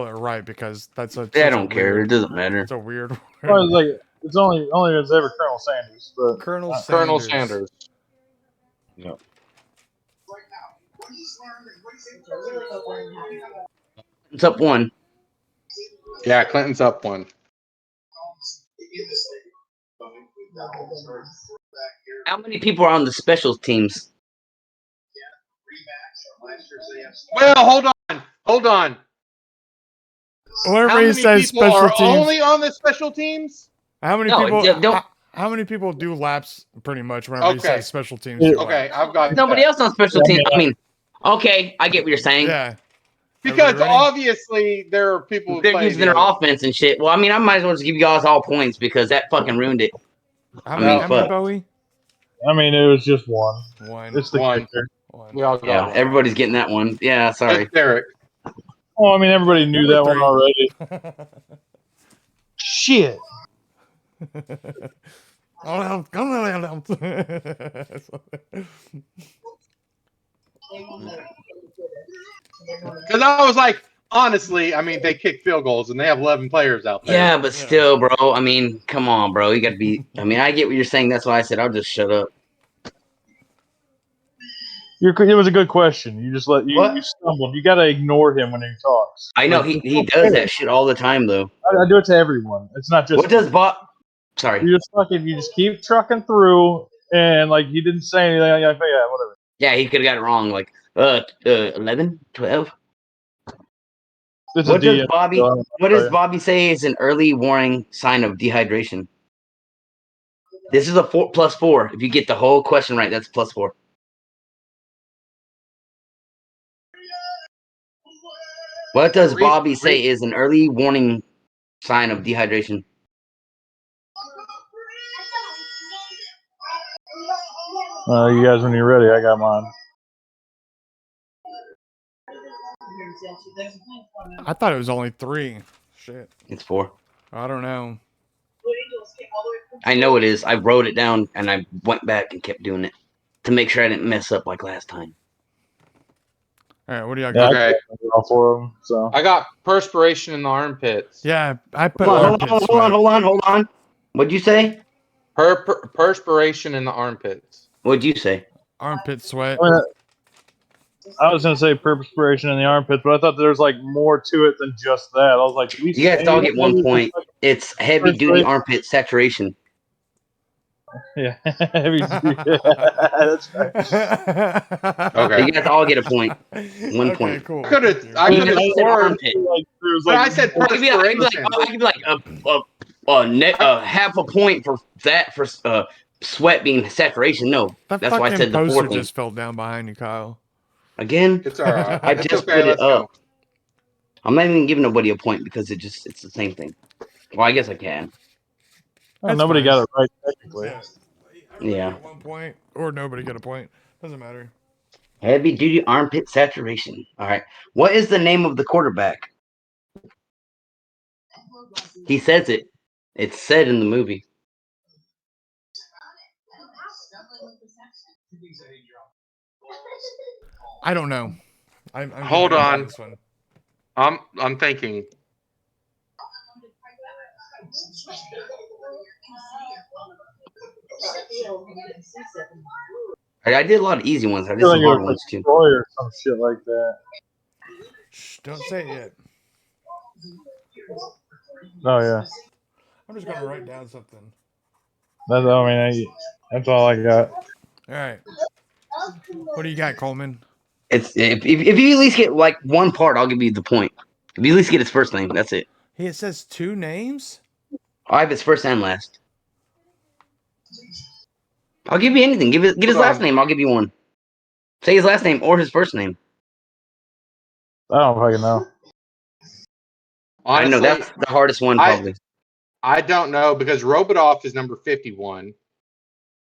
it right because that's a. I such a don't care. weird- It doesn't matter. It's a weird word. I was like, it's only as ever Colonel Sanders, but Colonel Sanders. Colonel Sanders. It's up one. Yeah, Clinton's up one. How many people are on the special teams? Well, hold on. Whenever How he many says people special are teams, only on the special teams? how many No, people? don't- How many people do laps? Pretty much whenever he Okay. says special teams. Yeah. do Okay, laps. I've got Nobody that. else on special Yeah, teams. I mean, okay, I get what you're saying. Yeah. Because Everybody ready? obviously there are people who They're play using the their other- offense and shit. Well, I mean, I might as well just give you guys all points because that fucking ruined it. How I many? mean, How many, fuck. Bowie? I mean, it was just one. One. It's the One. kicker. One. We all got Yeah, one. everybody's getting that one. Yeah, sorry. It's Derek. Oh, I mean, everybody knew Number that one three. already. Shit. Oh, no. Because I was like, honestly, I mean, they kick field goals and they have 11 players out there. Yeah, but still, bro. I mean, come on, bro. You got to be. I mean, I get what you're saying. That's why I said I'll just shut up. It was a good question. You just What? you stumbled. You got to ignore him when he talks. I know Like, he does that shit all the time, though. I do it to everyone. It's not just What does Bob? Sorry. you just keep trucking through, and like he didn't say anything. Like, yeah, whatever. Yeah, he could have got it wrong. Like 11, 12. It's What a does DM, Bobby? so I don't What know. does Bobby say is an early warning sign of dehydration? This is a 4 plus 4. If you get the whole question right, that's plus 4. What does Bobby say is an early warning sign of dehydration? You guys, when you're ready, I got mine. I thought it was only 3. Shit. It's 4. I don't know. I know it is. I wrote it down and I went back and kept doing it to make sure I didn't mess up like last time. All right, what do y'all Yeah, got? Okay. All four of them. So I got perspiration in the armpits. Yeah, I put Hold armpit sweat. on. What'd you say? Perspiration in the armpits. What'd you say? Armpit sweat. I was gonna say perspiration in the armpits, but I thought there was like more to it than just that. I was like, You guys all get 1 point. It's heavy duty armpit saturation. Yeah, heavy duty. That's right. Okay. You guys all get a point. 1 Okay, point. cool. I could have I sworn, armpit. Like, there was but I like, said I could be like perspiration. half a point for that for sweat being saturation. No, That that's why I fucking said the poster fourth one. just fell down behind you, Kyle. Again, It's all right. I It's just okay, put it let's go. up. I'm not even giving nobody a point because it's the same thing. Well, I guess I can. oh, nobody fine. got it right technically. Yeah. Get 1 point, or nobody get a point. Doesn't matter. Heavy duty armpit saturation. All right. What is the name of the quarterback? He says it. It's said in the movie. I don't know. I'm Hold gonna go on. with this one. I'm thinking. I did a lot of easy ones. I I did feel like some it hard was ones like too. Troy or some shit like that. Shh, don't say it yet. Oh yeah, I'm just gonna write down something. that's all. I mean, that's all I got. All right. What do you got, Coleman? It's if you at least get like one part, I'll give you the point. If you at least get his first name, that's it. It says 2 names. I have his first and last. I'll give you anything. Get his Hold last on. name. I'll give you one. Say his last name or his first name. I don't fucking know. I know Honestly, that's the hardest one probably. I don't know because Robodoff is number 51,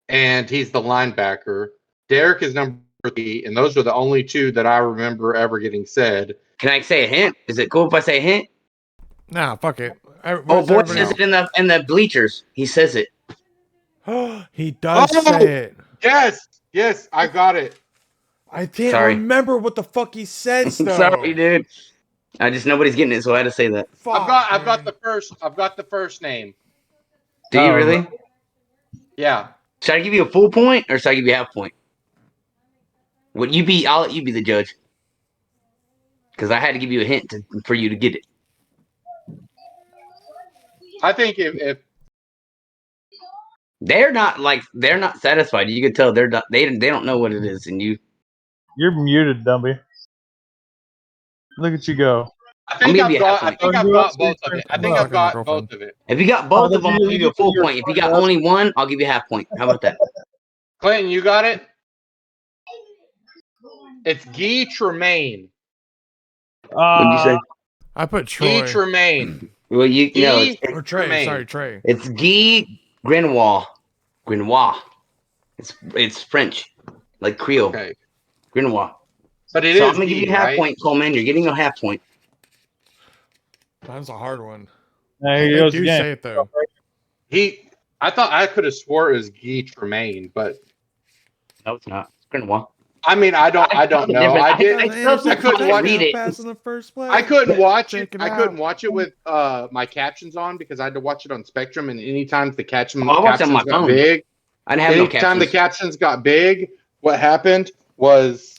and he's the linebacker. Derek is number 3, and those are the only 2 that I remember ever getting said. Can I say a hint? Is it cool if I say a hint? Nah, fuck it. Oh, Where's boy everybody says it in the bleachers. He says it. else? He does Oh! say it. Yes, I got it. I can't Sorry. remember what the fuck he says though. Sorry, dude. I just nobody's getting it, so I had to say that. Fuck, I've got man. the first name. Do you Oh, really? Yeah. Should I give you a full point or should I give you a half point? Would you be? I'll let you be the judge. Because I had to give you a hint for you to get it. I think if They're not satisfied. You can tell they don't know what it is, and you. You're muted, Dumby. Look at you go. I think I'll I've give you a half got point. both of it. I think I've got both of it. If you got both Oh, of them, I'll give you a full point. If you got only one, I'll give you a half point. How about that? Clinton, you got it? It's Guy Tremaine. What did you say? I put Guy Troy Tremaine. Well, you know, Guy or Trey. Tremaine. Sorry, Trey. it's Guy Grenoir. Grenoir. It's French, like Creole. Okay. Grenoir. But it is. So I'm gonna give you a Guy, half right? point, Coleman. You're getting a half point. That was a hard one. There he They goes do again. say it though. I thought I could have swore it was Guy Tremaine, but No, it's not. It's Grenoir. I mean I don't know. I did. I couldn't watch read it. Pass in the first place. I couldn't watch it. Check it I out. couldn't watch it with my captions on because I had to watch it on Spectrum, and anytime the Oh, I watched it on captions my got phone. big, I didn't have no anytime the captions. captions got big, what happened was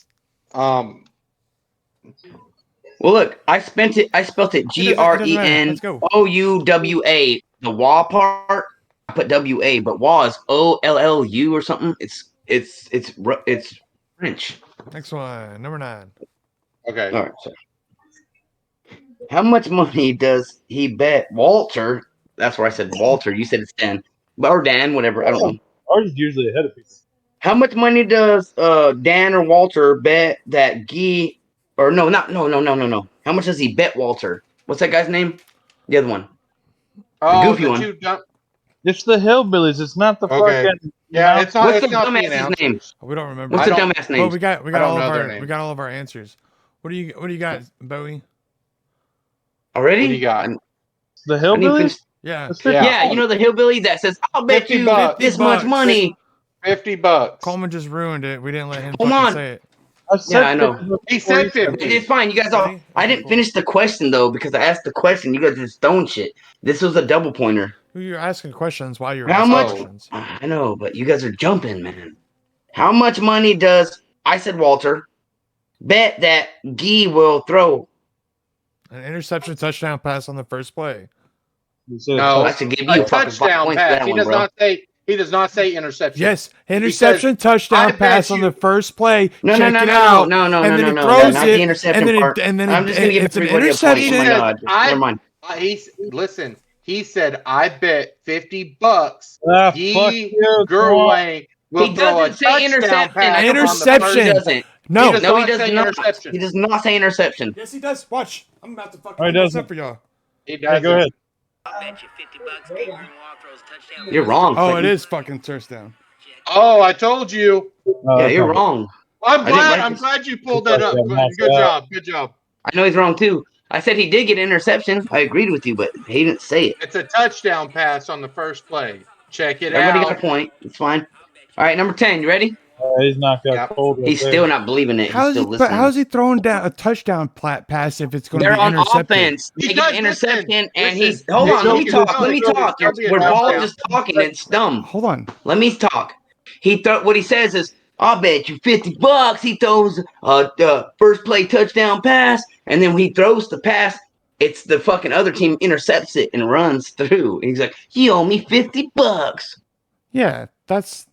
Well, look, I spelt it It doesn't matter. Let's go. GRENOUWA. The WA part, I put WA, but WA is OLLU or something. It's French. Next one, number 9. okay. All right. So. How much money does he bet Walter? That's where I said Walter. You said it's Dan, or Dan, whatever. I don't know. Ours is usually ahead of people. How much money does Dan or Walter bet that Guy? Or no. How much does he bet Walter? What's that guy's name? The other one. Oh, goofy the one. two dumb- It's the hillbillies. It's not the Okay. fucking. Yeah, it's not. What's It's the not the dumbass's announcers. name? We don't remember. What's the I don't- dumbass Well, name? we got I don't all of know their our name. all of our answers. What do you got, Bowie? Already? What do you got? I The didn't hillbillies. finish- Yeah, That's Yeah. Yeah, you know the hillbilly that says, "I'll bet 50 you bucks. this much 50 money." $50. Coleman just ruined it. We didn't let him Hold fucking on. say it. I said I know. 50 He said before 50. It's fine. You guys all. Ready? I Okay, didn't cool. finish the question though because I asked the question. You guys just stone shit. This was a double pointer. You're asking questions while you're How asking much? questions. I know, but you guys are jumping, man. How much money does I said Walter bet that Guy will throw? An interception touchdown pass on the first play. You said No. I should give you A fucking 5 touchdown points for pass. that He one, does bro. not say. He does not say interception. Yes, interception "I touchdown bet pass on you-" the first play. No, Check no, it no, out. no, no, and no, then no, it no, throws not it, the interception and then part. and then I'm just gonna give it's an everybody a point. interception. Oh my He said, god! I- Never mind. Listen. He said, "I bet $50 Ah, fuck Guy you, Gerway will He throw a doesn't say touchdown interception. pass." Interception. On He the first, doesn't. No, He does No, he not does say not. interception. He does not say interception. yes, he does. Watch. I'm about to fucking Oh, he do this doesn't. up for y'all. he Hey, does. go ahead. I bet you $50 Guy Grenoir throws touchdown. You're wrong. Oh, Clinton. it is fucking touchdown. Oh, I told you. No, Yeah, that's you're not- wrong. I'm didn't like I'm this. glad you pulled that up. Yeah, Good job. Good job. I know he's wrong too. I said he did get an interception. I agreed with you, but he didn't say it. It's a touchdown pass on the first play. Check it Everybody out. got a point. It's fine. All right, number 10. You ready? He's not got Yeah. cold. Right He's there. still not believing it. How's He's he? still listening. How's he throwing down a touchdown pass if it's going to They're be on intercepted? offense. They He get does, an interception, listen, and listen. he's. Hold on, let me Joking, talk. Let me joking, talk. joking, We're all joking. just talking. It's dumb. Hold on. Let me talk. What he says is I'll bet you $50 he throws the first play touchdown pass, and then when he throws the pass, it's the fucking other team intercepts it and runs through. And he's like, "You owe me $50." Yeah, that's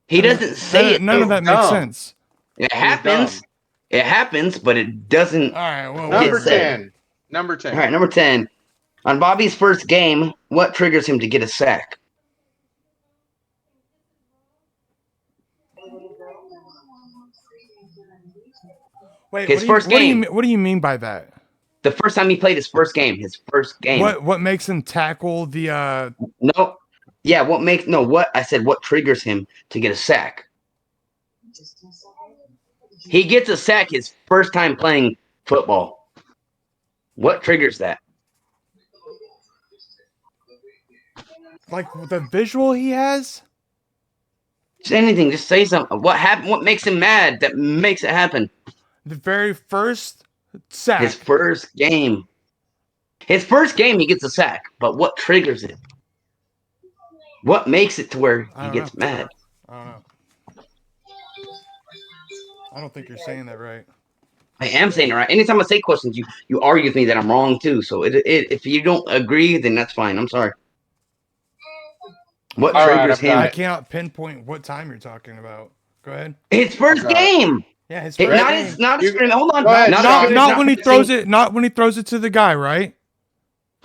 He doesn't say it. None of that makes dumb. sense. It happens. dumb. It happens, but it doesn't. All right, well, Number Yes, sir. 10. Number 10. All right, number 10. On Bobby's first game, what triggers him to get a sack? wait, his first game. What do you mean by that? The first time he played his first game. His first game. What makes him tackle the? No. Yeah, what I said, what triggers him to get a sack? He gets a sack his first time playing football. What triggers that? Like the visual he has? Just anything, just say something. What happened? What makes him mad that makes it happen? The very first sack. His first game. His first game, he gets a sack. But what triggers it? What makes it to where I he don't gets know. mad? I don't know. I don't think you're saying that right. I am saying it right. Anytime I say questions, you argue with me that I'm wrong too. So if you don't agree, then that's fine. I'm sorry. What All right, triggers I've got him? I cannot pinpoint what time you're talking about. Go ahead. His first Okay. game. Yeah, his It- first not game. his, not his. You- Hold on. Go ahead, Not, Sean. his- Not when he his throws team. it. Not when he throws it to the guy, right?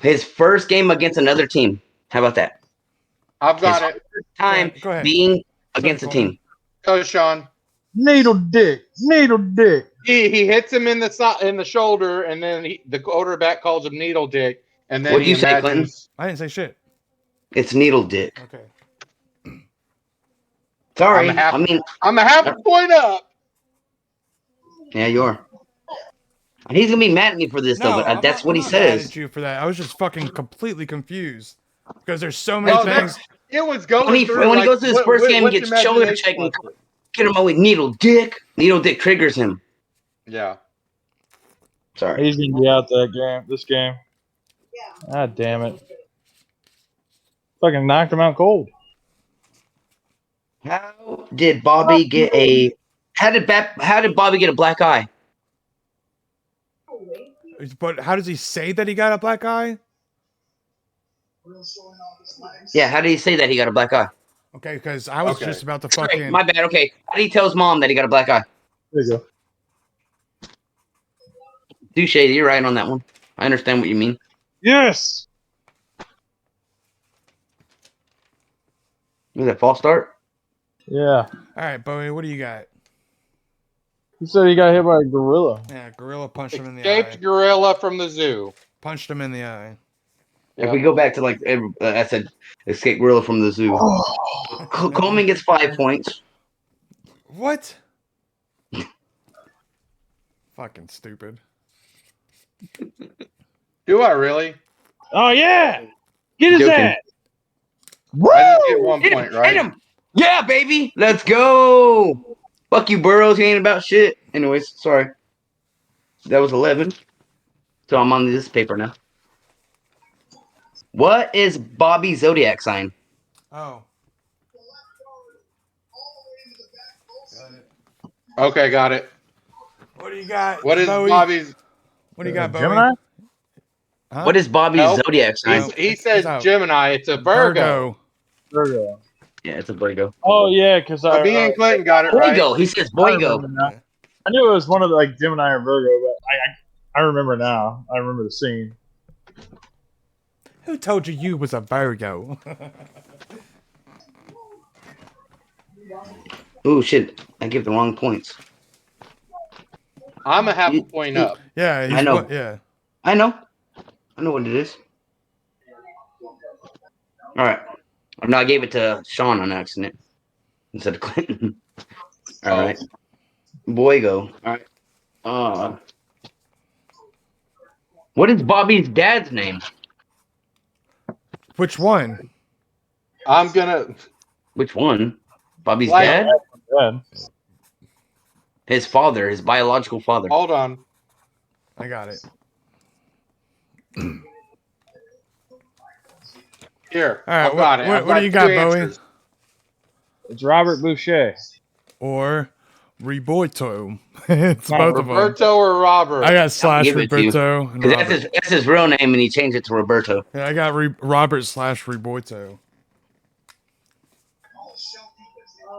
His first game against another team. How about that? I've got His it. first time Go ahead. being against a Coleman. team. Go, Sean. Needle dick. He hits him in the shoulder, and then the quarterback calls him needle dick, and then What'd he you say, imagines. I didn't say shit. It's needle dick. Okay. Sorry. I'm a half- I mean, I'm a half a point up. yeah, you are. And he's gonna be mad at me for this though, but I'm that's not- what I'm he not mad says. at you for that. I was just fucking completely confused because there's so many No, things. it was going When he through, when he like, goes to his what- first what- game, what's he gets shoulder imagination check and was it? get him away. Needle dick. Needle dick triggers him. Yeah. Sorry. He's gonna be out that game. This game. God damn it! Fucking knocked him out cold. How did Bobby get a? How did Bobby get a black eye? But how does he say that he got a black eye? Yeah, how did he say that he got a black eye? Okay, because I was Okay. just about to Sorry, fucking. my bad. Okay, how did he tell his mom that he got a black eye? There you go. Touche, you're right on that one. I understand what you mean. Yes. Was that false start? Yeah. All right, Bowie, what do you got? He said he got hit by a gorilla. Yeah, gorilla punched him in the Escaped eye. gorilla from the zoo. Punched him in the eye. If we go back to like I said, escape gorilla from the zoo. Coleman gets 5 points. What? Fucking stupid. Do I really? Oh yeah. Get his Joking. ass. I just get 1 Hit point, him, right? hit him. Yeah, baby. Let's go. Fuck you, Burrows. He ain't about shit. Anyways, sorry. That was 11. So I'm on this paper now. What is Bobby's zodiac sign? Oh. Okay, got it. What do you got? What is Bowie? Bobby's? What do you got, Bowie? Gemini? Huh? What is Bobby's Nope. zodiac sign? Nope. He It's says out. Gemini. It's a Virgo. Virgo. Yeah, it's a Virgo. Oh yeah, because Me and Clinton got it right. Boygo. He says I Boygo. remember now. I knew it was one of the, like Gemini or Virgo, but I remember now. I remember the scene. Who told you was a Virgo? Oh shit! I give the wrong points. I'm a half a point up. Yeah, he's I know. Yeah. I know what it is. All right. No, I gave it to Sean on accident instead of Clinton. All right. Boygo. All right. What is Bobby's dad's name? Which one? I'm gonna. Which one? Bobby's Like- dad? Dad. His father, his biological father. Hold on. I got it. Here. All right, I've got it. what I've do you got, two Bowie? answers. It's Robert Boucher. or Roberto. It's both of them. Roberto or Robert? I got slash give it to you. Roberto. And Because Robert. that's his real name, and he changed it to Roberto. Yeah, I got Robert slash Roberto.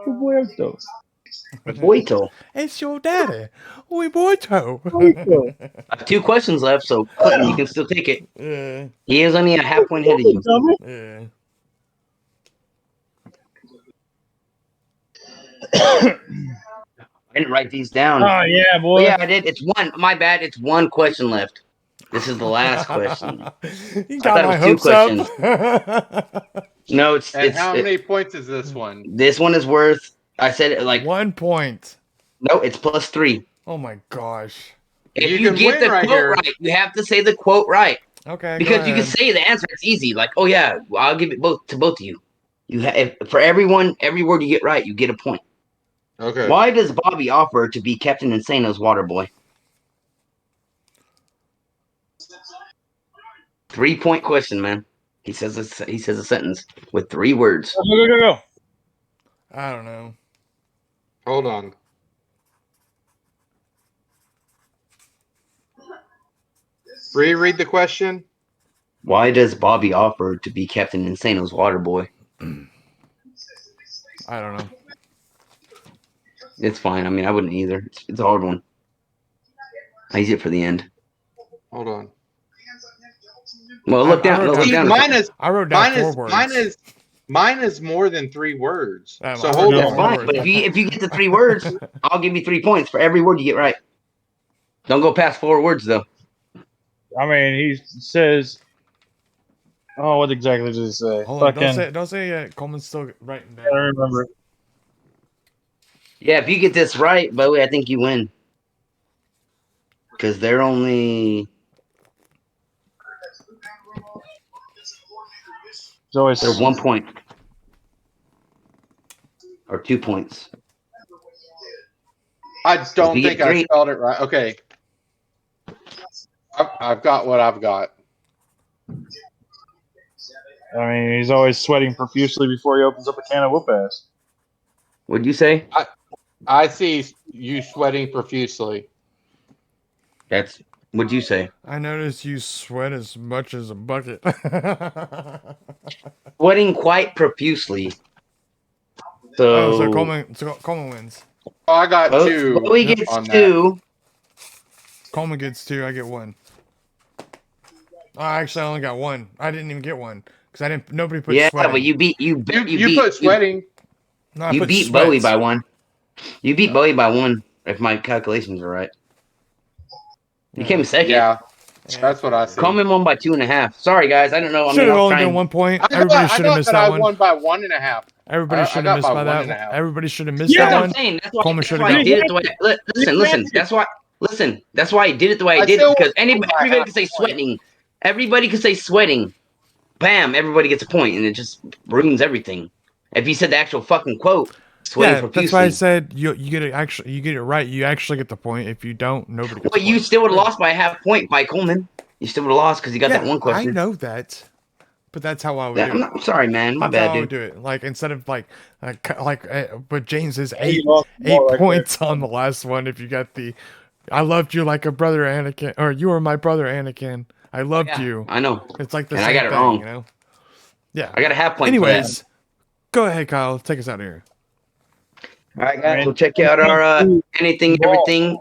Roberto. Roberto. It's your daddy, Roberto. I have 2 questions left, so Clinton, you can still take it. Yeah, He is only a half point ahead of you. yeah. I didn't write these down. Oh yeah, Oh, boy. yeah, I did. It's one. My bad. It's 1 question left. This is the last question. You thought got it my was 2 hopes up. No, it's And how many points is this one? this one is worth. I said it like 1 point. no. It's +3. Oh my gosh. If You you, can get win the right quote here. right, you have to say the quote right Okay. because you can say the answer. It's easy. Like, oh yeah, well, I'll give it both to both of you. You for everyone, every word you get right, you get a point. Okay. Why does Bobby offer to be Captain Insano's water boy? 3-point question, man. He says a sentence with 3 words. Go. I don't know. Hold on. Reread the question. Why does Bobby offer to be Captain Insano's water boy? I don't know. It's fine. I mean, I wouldn't either. It's a hard one. I use it for the end. Hold on. Well, look down. I wrote Look See, down. I wrote down 4 words. Mine is more than 3 words. Yeah, So I hold wrote That's down on. fine. But if you get the 3 words, I'll give you 3 points for every word you get right. Don't go past 4 words though. I mean, he says. Oh, what exactly did he say? Hold on. Fucking. Don't say yet. Coleman's still writing I don't down. remember. Yeah, if you get this right, Bowie, I think you win. Because they're only It's always they're 1 point or 2 points. I don't If you think get I 3 spelled it right. Okay. I've got what I've got. I mean, he's always sweating profusely before he opens up a can of whoop ass. What'd you say? I see you sweating profusely. That's what'd you say? I noticed you sweat as much as a bucket. Sweating quite profusely. Oh, So, so Coleman wins. Oh, I got Bo- 2 Bowie gets on that. 2. Coleman gets 2. I get 1. Oh, actually, I only got 1. I didn't even get 1 because I didn't. Nobody put Yeah, sweating. but you beat You put sweating. No, I You put beat sweats. Bowie by 1. You beat Bowie by 1 if my calculations are right. You came second. Yeah, that's what I see. Coleman won by 2.5. Sorry, guys. I don't know. I Should mean, have I'll only try been and- 1 point. I Everybody thought should have missed that I that one. won by 1.5. Everybody I should got have missed by by that 1.5. one. Everybody should have missed That's that what I'm one. saying. That's why, Coleman that's should've why I got did it the way. Listen. That's why. Listen. That's why I did it the way I I did still it because won by everybody half can say a point. sweating. Everybody can say sweating. Bam! Everybody gets a point, and it just ruins everything. If you said the actual fucking quote, sweating Yeah, profusely. that's why I said you get it. Actually, you get it right. You actually get the point. If you don't, nobody gets. Well, the you point. still would have lost by a half point by Coleman. You still would have lost because you got that one I question. know that, but that's how I would Yeah, do it. I'm sorry, man. My That's how bad, I would dude. do it. Like instead of but James is He 8 lost the ball right points on the last one. If you got the, I loved you like a brother, Anakin, or you were my brother, Anakin. I loved Yeah, you. I know. It's like the And I same got it thing, wrong. you know. Yeah. I got a half point. for that. Anyways, go ahead, Kyle. Take us out of here. All right, guys. So check out our anything, everything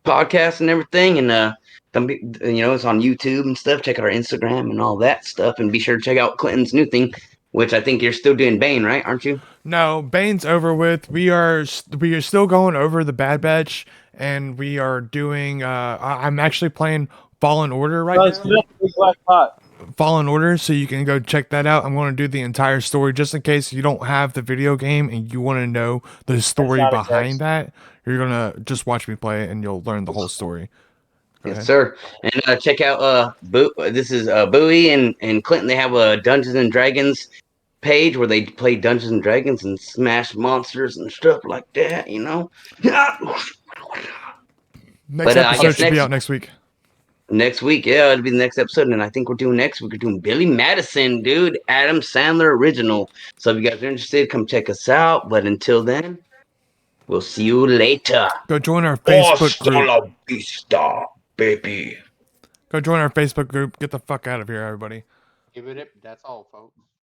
podcast and everything, and don't be, it's on YouTube and stuff. Check out our Instagram and all that stuff, and be sure to check out Clinton's new thing, which I think you're still doing Bane, right? Aren't you? No, Bane's over with. We are still going over the Bad Batch, and we are doing. I'm actually playing Fallen Order right Let's now. get up the black pot. Fallen Order, so you can go check that out. I'm going to do the entire story just in case you don't have the video game and you want to know the story not a behind that. You're going to just watch me play it and you'll learn the whole story. Go Yes, ahead. sir. And check out this is Bowie and Clinton. They have a Dungeons and Dragons page where they play Dungeons and Dragons and smash monsters and stuff like that. Next But, I episode guess should be next- out next week. Next week, yeah, it'll be the next episode, and I think we're doing Billy Madison, dude, Adam Sandler original. So if you guys are interested, come check us out. But until then, We'll see you later. Go join our Facebook Hasta group. la vista, baby. Go join our Facebook group. Get the fuck out of here, everybody. Give it. That's all, folks.